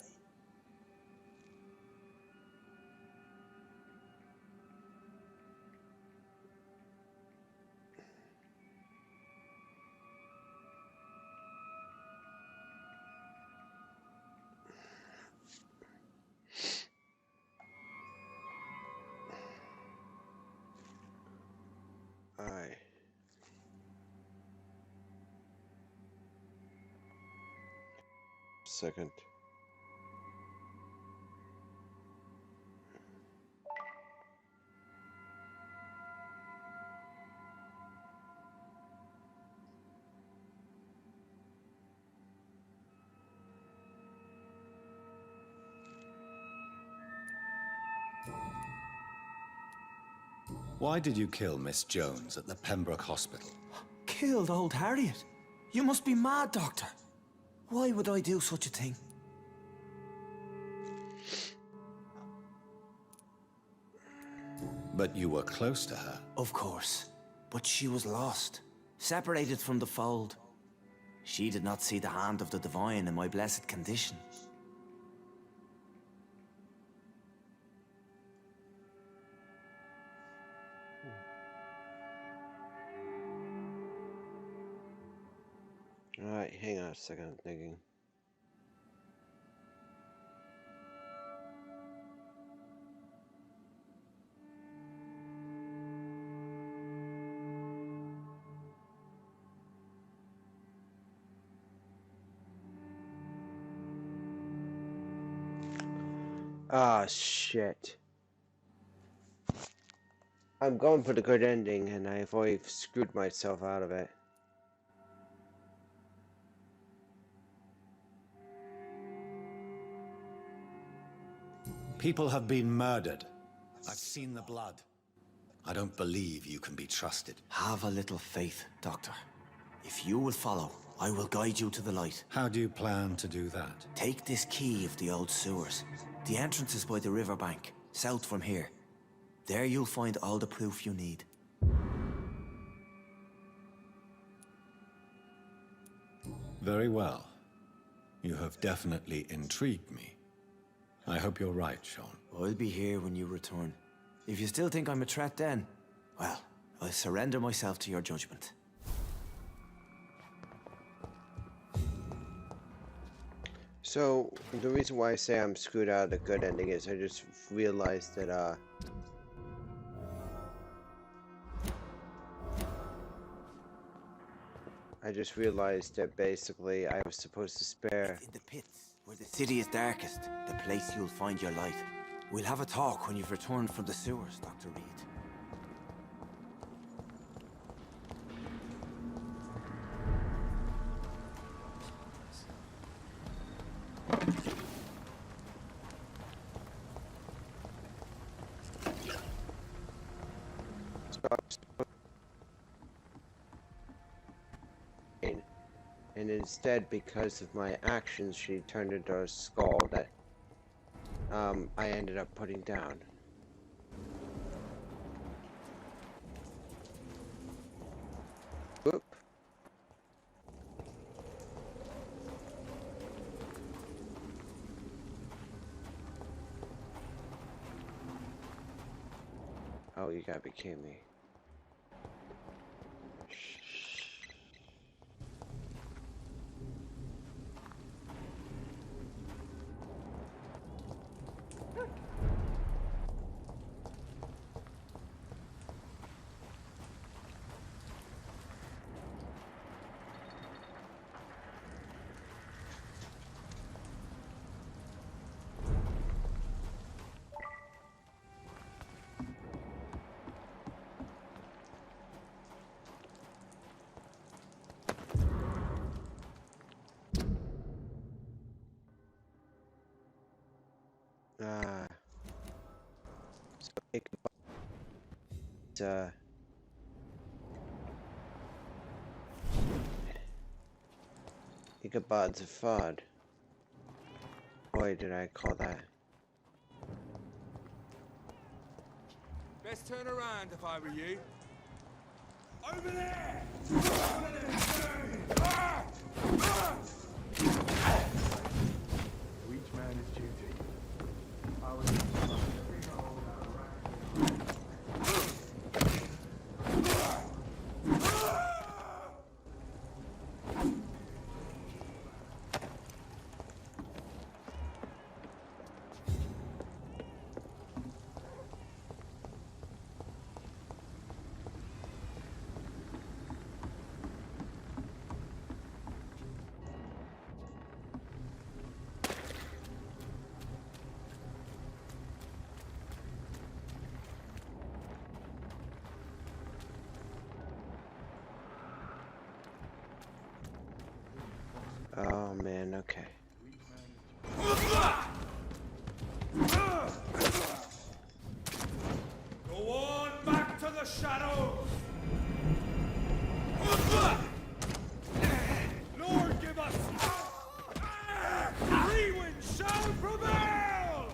Alright. Second. Why did you kill Miss Jones at the Pembroke Hospital? Killed old Harriet? You must be mad, Doctor. Why would I do such a thing? But you were close to her. Of course. But she was lost. Separated from the fold. She did not see the hand of the divine in my blessed condition. Alright, hang on a second, I'm thinking. Ah, shit. I'm going for the good ending, and I've already screwed myself out of it. People have been murdered. I've seen the blood. I don't believe you can be trusted. Have a little faith, Doctor. If you will follow, I will guide you to the light. How do you plan to do that? Take this key of the old sewers. The entrance is by the riverbank, south from here. There you'll find all the proof you need. Very well. You have definitely intrigued me. I hope you're right, Sean. I'll be here when you return. If you still think I'm a threat then, well, I'll surrender myself to your judgment. So, the reason why I say I'm screwed out of the good ending is I just realized that, I just realized that basically I was supposed to spare. It's in the pits, where the city is darkest, the place you'll find your light. We'll have a talk when you've returned from the sewers, Dr. Reed. And instead, because of my actions, she turned into a skull that I ended up putting down. Whoop. Oh, you gotta be kidding me. So Ichabod's a fraud. Boy, did I call that. Best turn around if I were you. Over there! Over there! To each man his duty. Oh man, okay. Go on back to the shadows! Lord, give us... Three winds shall prevail!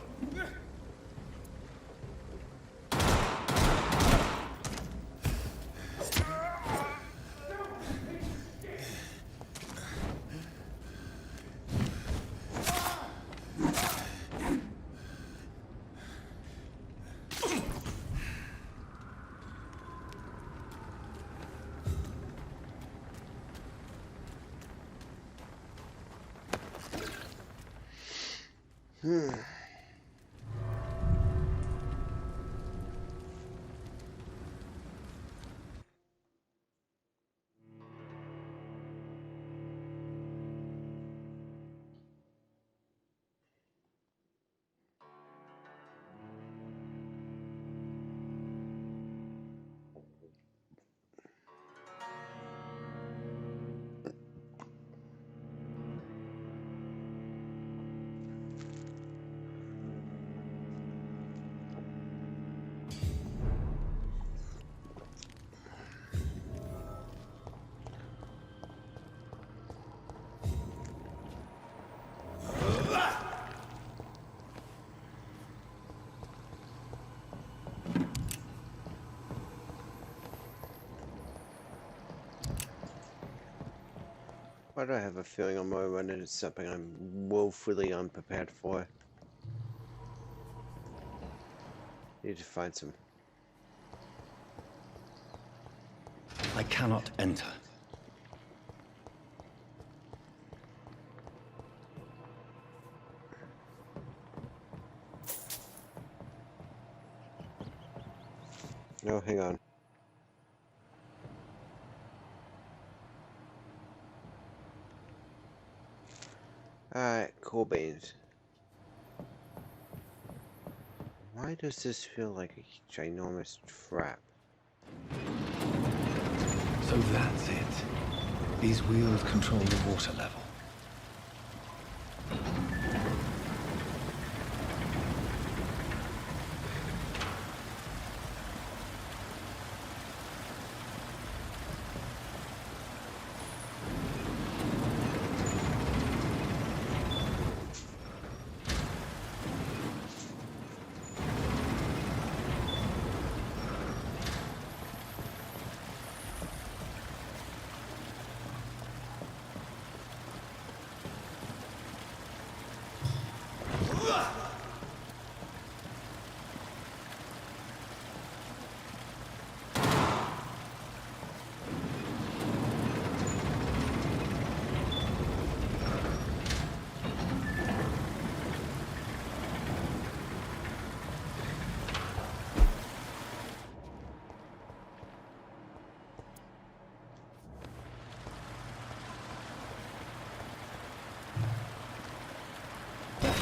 Why do I have a feeling I'm going to run into something I'm woefully unprepared for? Need to find some. I cannot enter. No, hang on. Alright, cool beans. Why does this feel like a ginormous trap? So that's it. These wheels control the water level.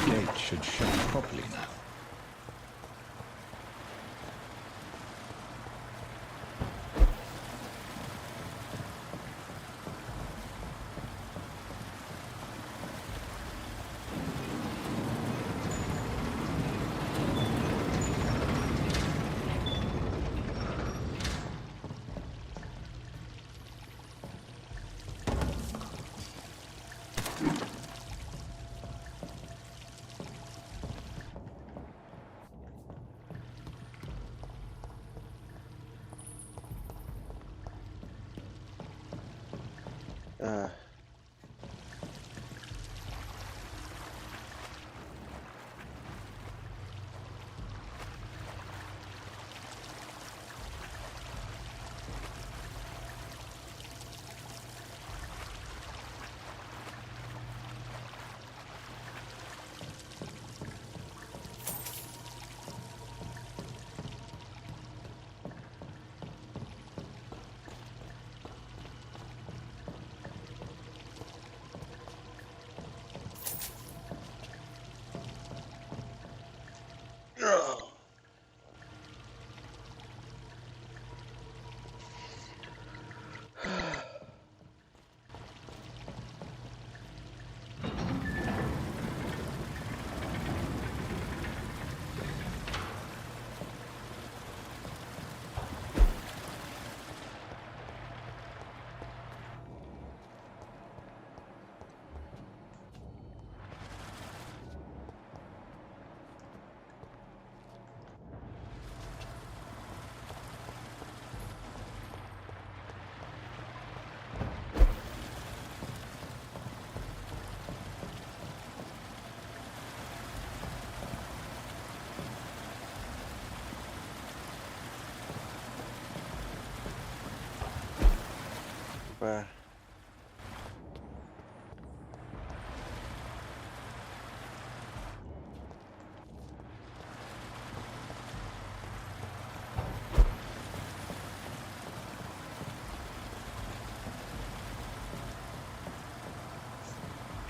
Gate should shut properly now. Bruh.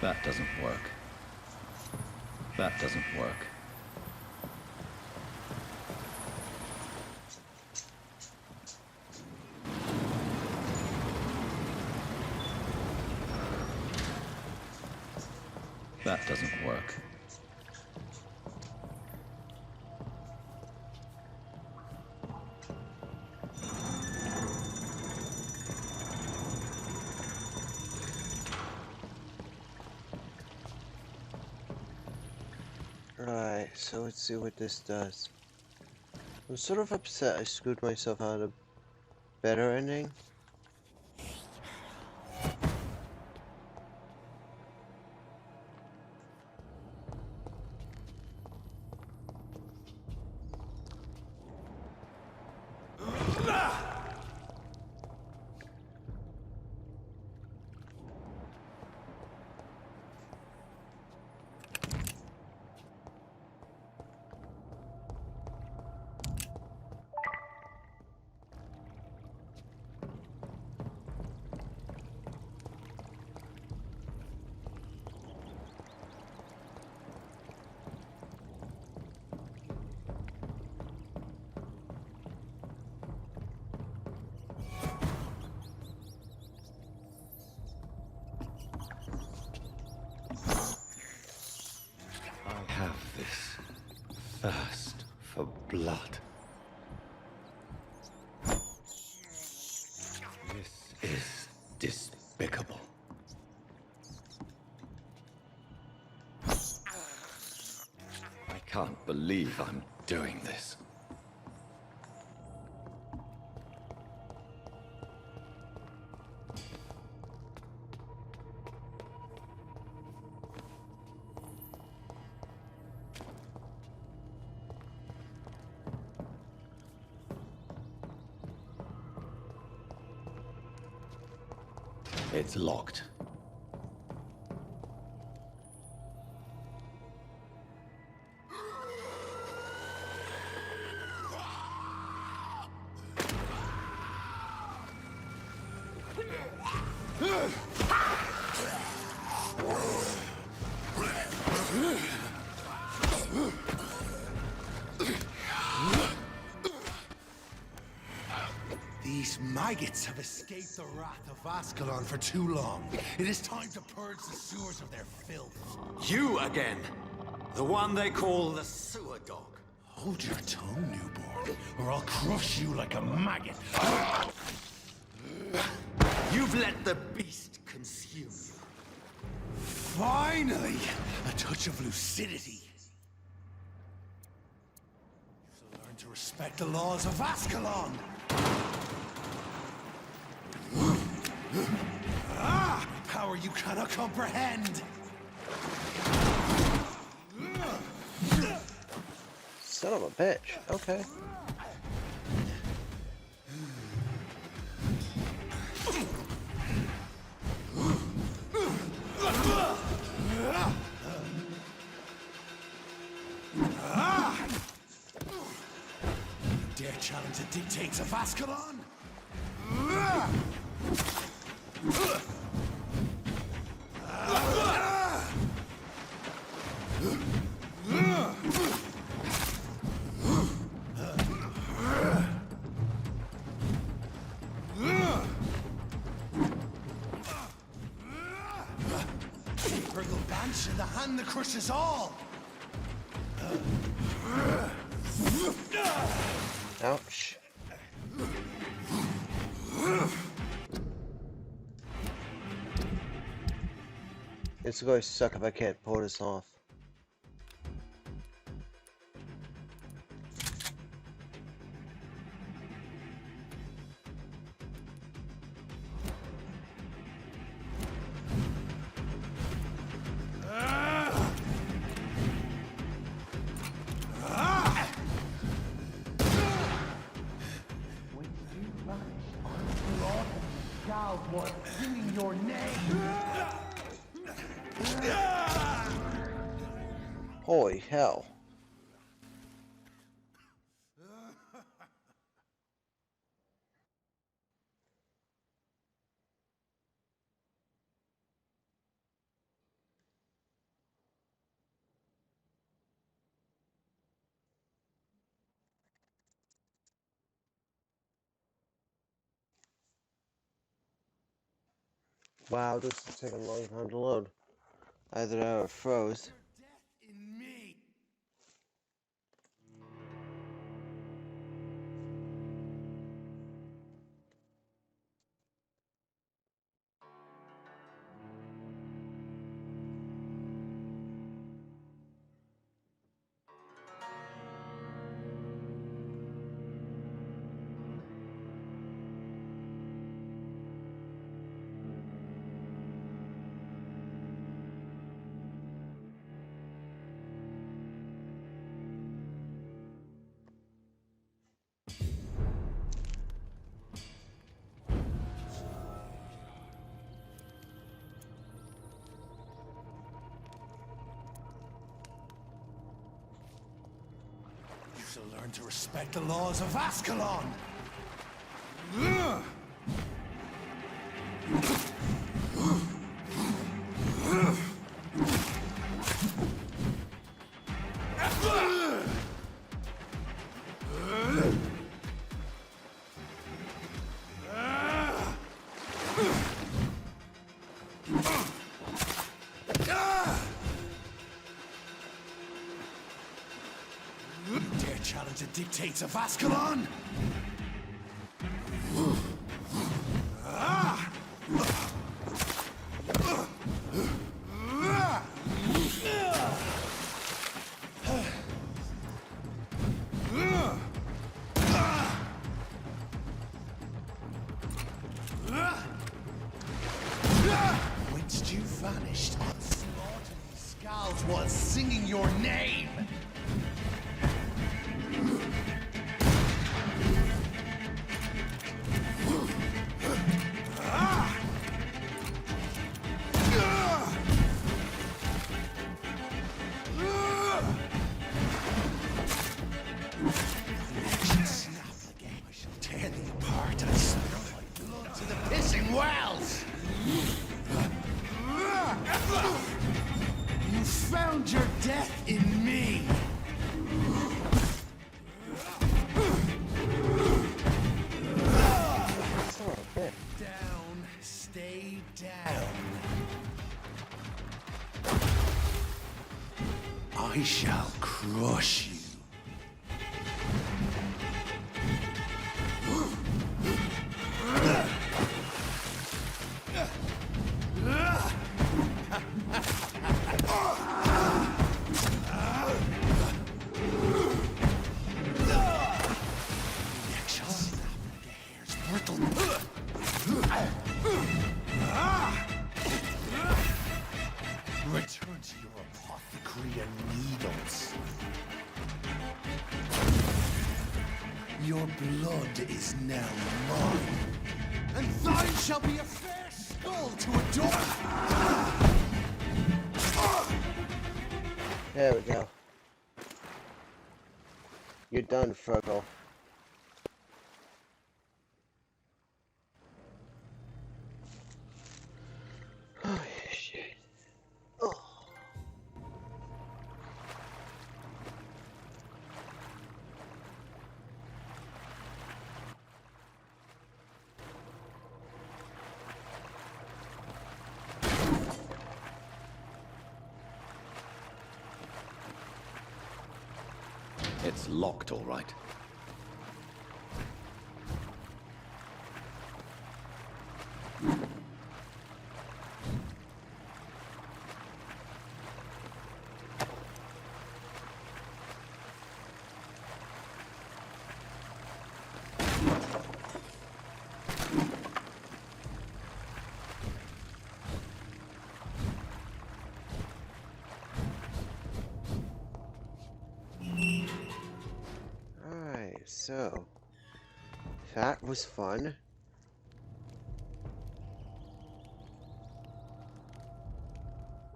That doesn't work. That doesn't work. That doesn't work. Right, so let's see what this does. I'm sort of upset I screwed myself out of a better ending. blood. This is despicable. I can't believe I'm doing this. It's locked. These maggots have escaped the wrath of Ascalon for too long. It is time to purge the sewers of their filth. You again! The one they call the sewer dog. Hold your tongue, newborn, or I'll crush you like a maggot. You've let the beast consume you. Finally! A touch of lucidity. You learn to respect the laws of Ascalon. Power you cannot comprehend. Son of a bitch. Okay. Dare challenge the dictates of Ascalon? Hurgle Bansh in the hand that crushes all! Ouch. It's going to suck if I can't pull this off. Singing your name. Holy hell. Wow, this is taking a long time to load. Either that or it froze. In me. You shall learn to respect the laws of Ascalon! You dare challenge the the dictates of Ascalon? Whence you vanished, slaughtering skulls while singing your name? Tear thee apart and spill my blood to the pissing wells! You found your death in me! Down, stay down. I shall crush you. Return to your apothecary and needles. Your blood is now mine, and thine shall be a fair skull to adorn. There we go. You're done, Fergal. Oh, shit. Oh. It's locked, all right. So, that was fun.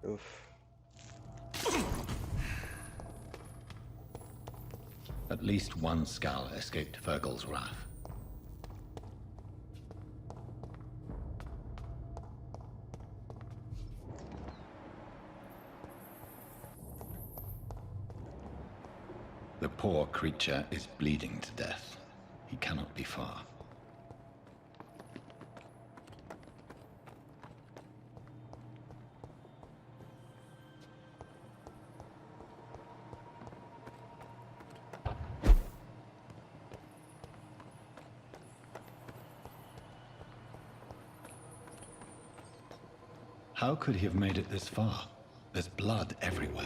Oof. At least one skull escaped Fergal's wrath. The poor creature is bleeding to death. He cannot be far. How could he have made it this far? There's blood everywhere.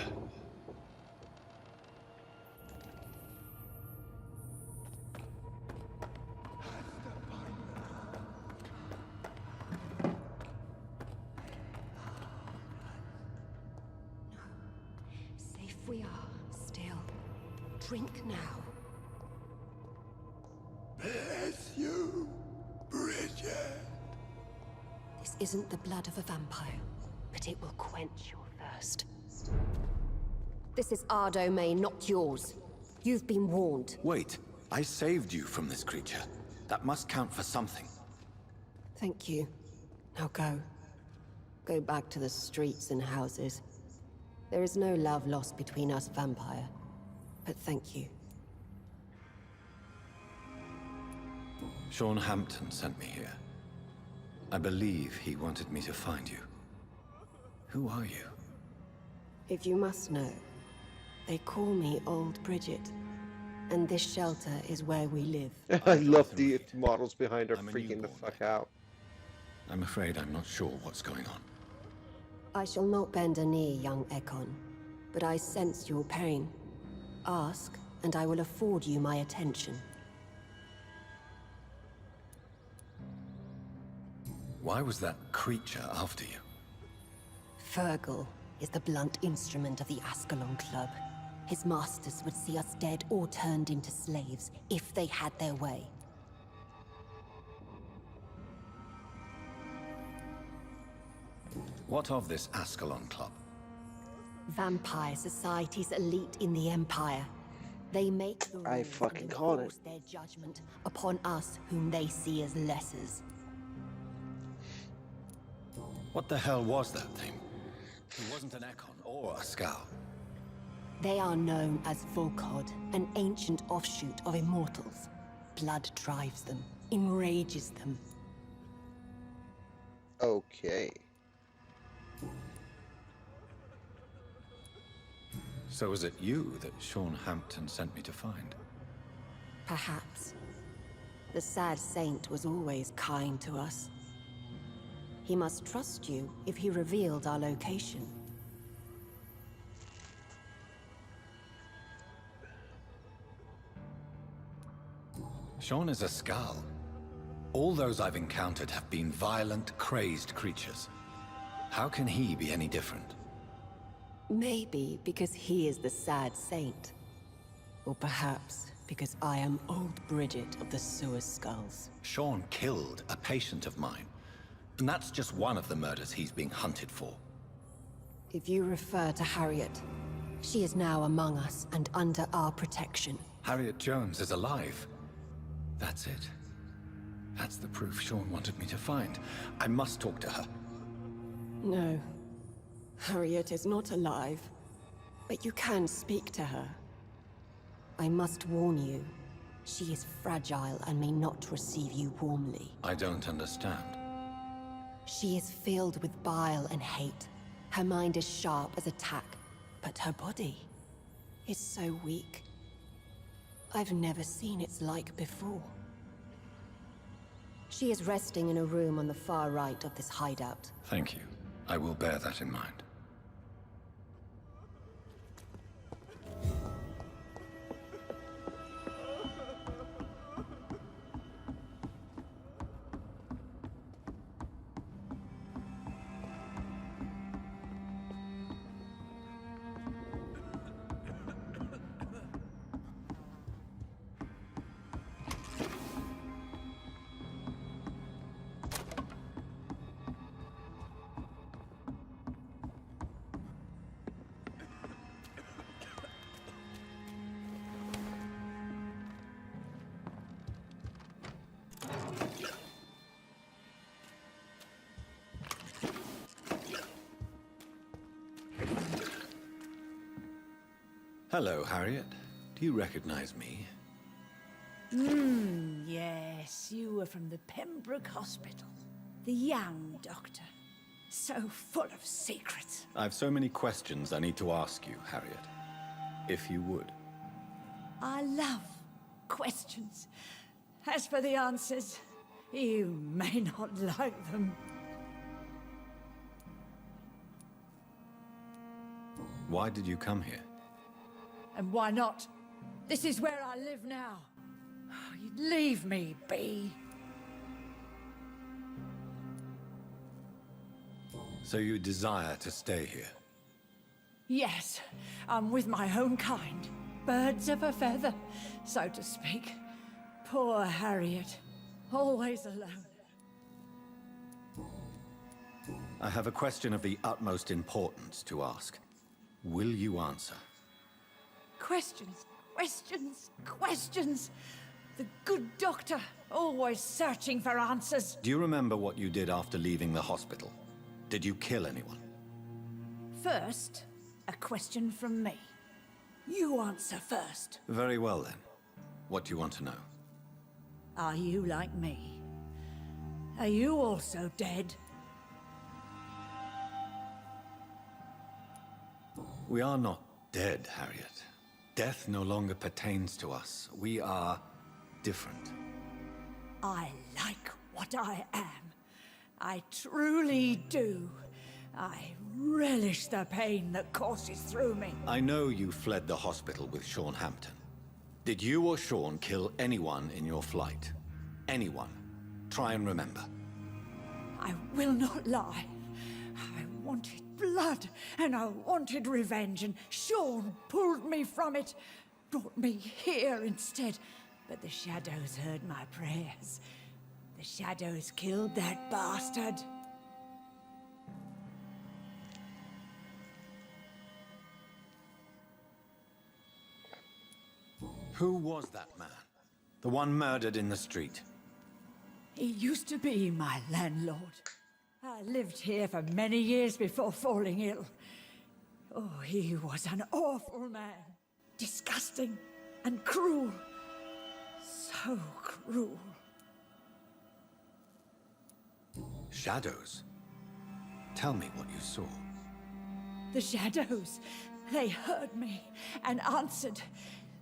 Safe we are, still. Drink now. Bless you, Bridget. This isn't the blood of a vampire, but it will quench your thirst. This is our domain, not yours. You've been warned. Wait, I saved you from this creature. That must count for something. Thank you. Now go. Go back to the streets and houses. There is no love lost between us, Vampire. But thank you. Sean Hampton sent me here. I believe he wanted me to find you. Who are you? If you must know, they call me Old Bridget. And this shelter is where we live. I love the models behind her freaking the fuck out. I'm afraid I'm not sure what's going on. I shall not bend a knee, young Ekon, but I sense your pain. Ask, and I will afford you my attention. Why was that creature after you? Fergal is the blunt instrument of the Ascalon Club. His masters would see us dead or turned into slaves if they had their way. What of this Ascalon Club? Vampire society's elite in the Empire. They make the rules fucking and called it. enforce their judgment upon us whom they see as lessers. What the hell was that thing? It wasn't an Ekon or a Scow. They are known as Volkod, an ancient offshoot of immortals. Blood drives them, enrages them. Okay. So was it you that Sean Hampton sent me to find? Perhaps. The sad saint was always kind to us. He must trust you if he revealed our location. Sean is a Scow. All those I've encountered have been violent, crazed creatures. How can he be any different? Maybe because he is the sad saint. Or perhaps because I am old Bridget of the Sewer Skulls. Sean killed a patient of mine. And that's just one of the murders he's being hunted for. If you refer to Harriet, she is now among us and under our protection. Harriet Jones is alive. That's it. That's the proof Sean wanted me to find. I must talk to her. No. Harriet is not alive. But you can speak to her. I must warn you, she is fragile and may not receive you warmly. I don't understand. She is filled with bile and hate. Her mind is sharp as a tack, but her body is so weak. I've never seen its like before. She is resting in a room on the far right of this hideout. Thank you. I will bear that in mind. Hello, Harriet. Do you recognize me? Yes, you were from the Pembroke Hospital. The young doctor. So full of secrets. I have so many questions I need to ask you, Harriet. If you would. I love questions. As for the answers, you may not like them. Why did you come here? And why not? This is where I live now. Oh, you'd leave me be. So you desire to stay here? Yes, I'm with my own kind. Birds of a feather, so to speak. Poor Harriet. Always alone. I have a question of the utmost importance to ask. Will you answer? Questions, questions, questions. The good doctor, always searching for answers. Do you remember what you did after leaving the hospital? Did you kill anyone? First, a question from me. You answer first. Very well then. What do you want to know? Are you like me? Are you also dead? We are not dead, Harriet. Death no longer pertains to us. We are different. I like what I am. I truly do. I relish the pain that courses through me. I know you fled the hospital with Sean Hampton. Did you or Sean kill anyone in your flight? Anyone? Try and remember. I will not lie. I wanted blood, and I wanted revenge, and Sean pulled me from it, brought me here instead. But the shadows heard my prayers. The shadows killed that bastard. Who was that man? The one murdered in the street? He used to be my landlord. I lived here for many years before falling ill. Oh, he was an awful man. Disgusting and cruel. So cruel. Shadows? Tell me what you saw. The shadows, they heard me and answered.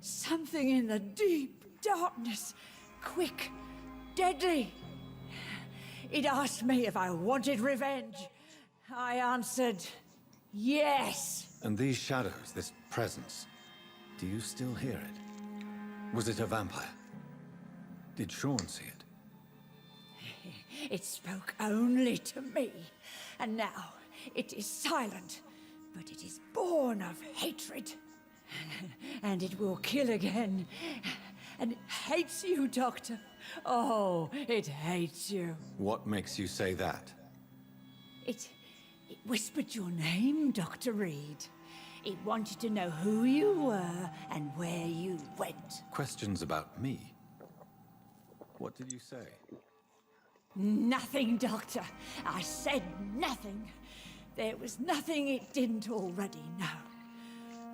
Something in the deep darkness. Quick, deadly. It asked me if I wanted revenge. I answered, yes. And these shadows, this presence, do you still hear it? Was it a vampire? Did Sean see it? It spoke only to me, and now it is silent, but it is born of hatred. And it will kill again. And it hates you, Doctor. Oh, it hates you. What makes you say that? It whispered your name, Dr. Reed. It wanted to know who you were and where you went. Questions about me? What did you say? Nothing, Doctor. I said nothing. There was nothing it didn't already know.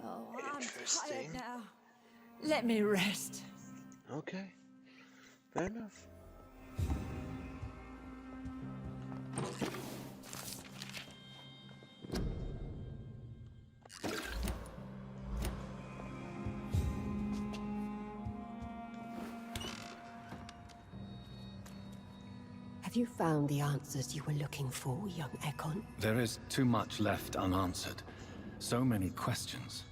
Oh, I'm tired now. Let me rest. Okay. Fair enough. Have you found the answers you were looking for, young Ekon? There is too much left unanswered. So many questions.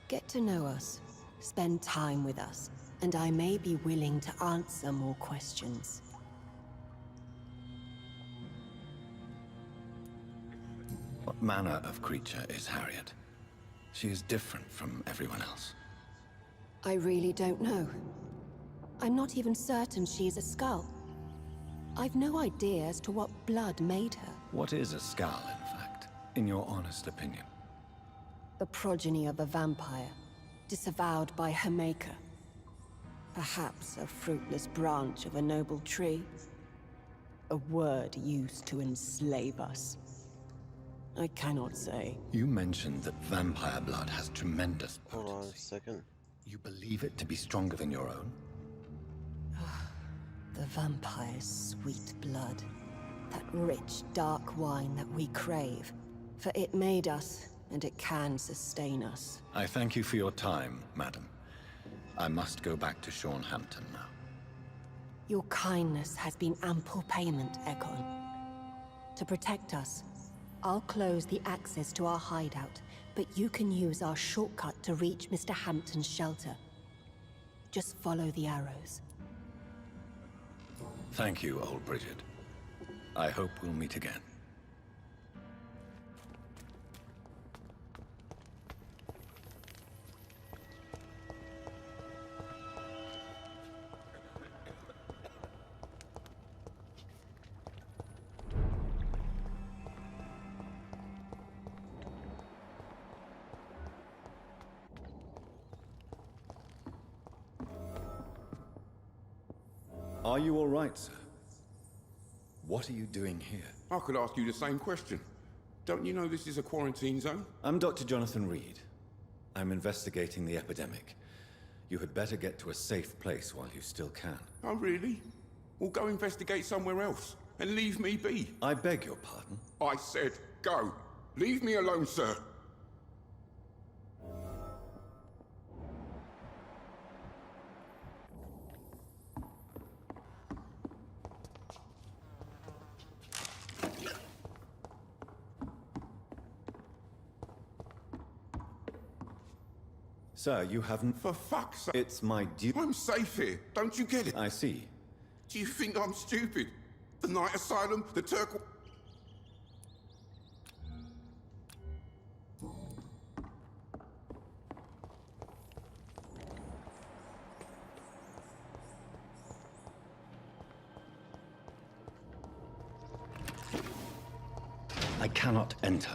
Get to know us, spend time with us, and I may be willing to answer more questions. What manner of creature is Harriet? She is different from everyone else. I really don't know. I'm not even certain she's a skull. I've no idea as to what blood made her. What is a skull, in fact, in your honest opinion? The progeny of a vampire, disavowed by her maker. Perhaps a fruitless branch of a noble tree. A word used to enslave us. I cannot say. You mentioned that vampire blood has tremendous potency. Hold on a second. You believe it to be stronger than your own? The vampire's sweet blood. That rich, dark wine that we crave. For it made us, and it can sustain us. I thank you for your time, madam. I must go back to Sean Hampton now. Your kindness has been ample payment, Ekon. To protect us, I'll close the access to our hideout, but you can use our shortcut to reach Mr. Hampton's shelter. Just follow the arrows. Thank you, old Bridget. I hope we'll meet again. Are you all right, sir? What are you doing here? I could ask you the same question. Don't you know this is a quarantine zone? I'm Dr. Jonathan Reed. I'm investigating the epidemic. You had better get to a safe place while you still can. Oh, really? Well, go investigate somewhere else and leave me be. I beg your pardon? I said go. Leave me alone, sir. Sir, you haven't... For fuck's sake. It's my duty. I'm safe here. Don't you get it? I see. Do you think I'm stupid? The Night Asylum, the Turk... I cannot enter.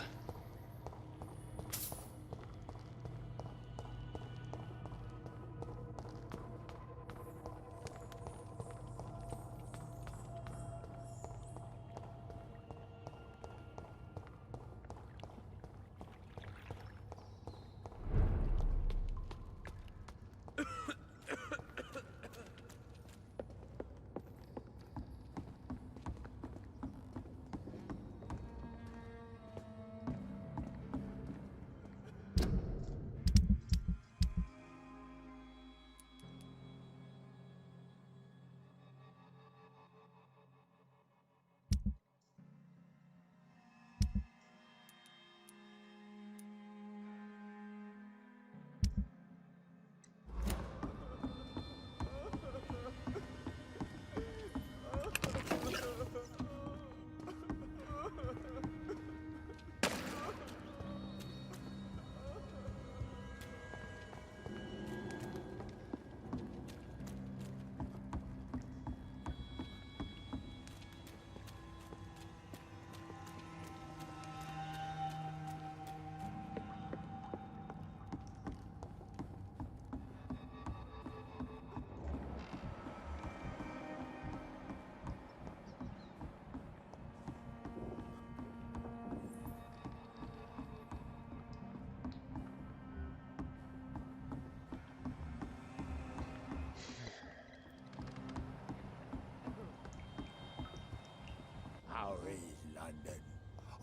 How is London?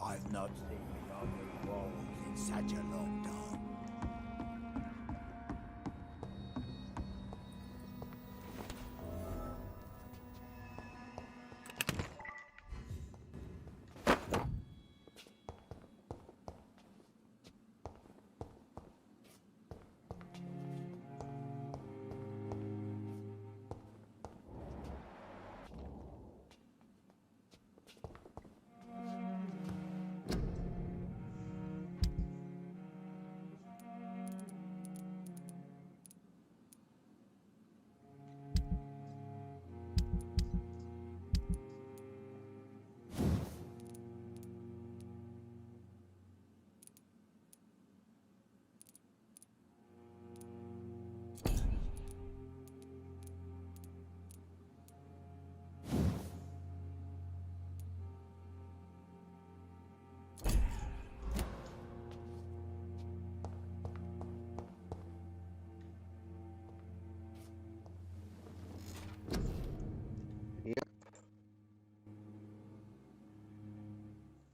I've not seen lonely walls in such a long time.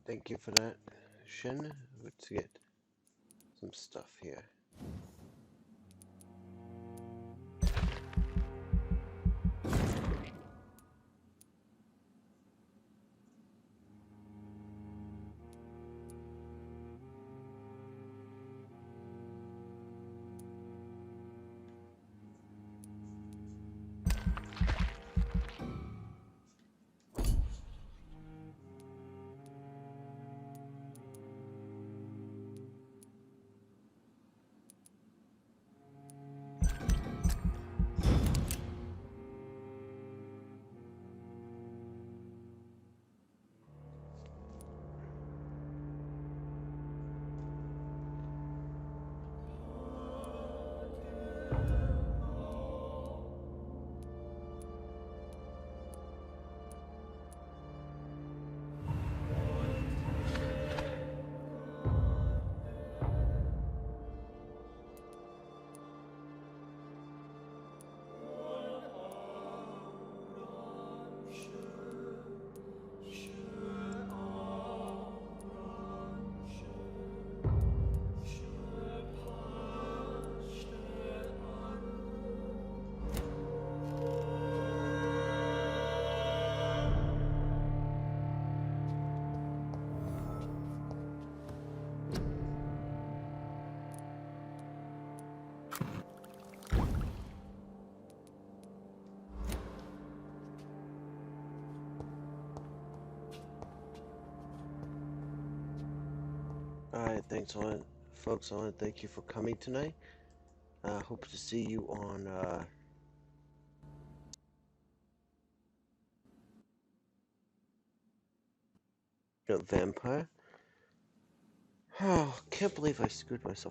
Thank you for that, Shin. Let's get some stuff here. Alright, thanks on folks. I want to thank you for coming tonight. Hope to see you on Vampyr. Oh, can't believe I screwed myself.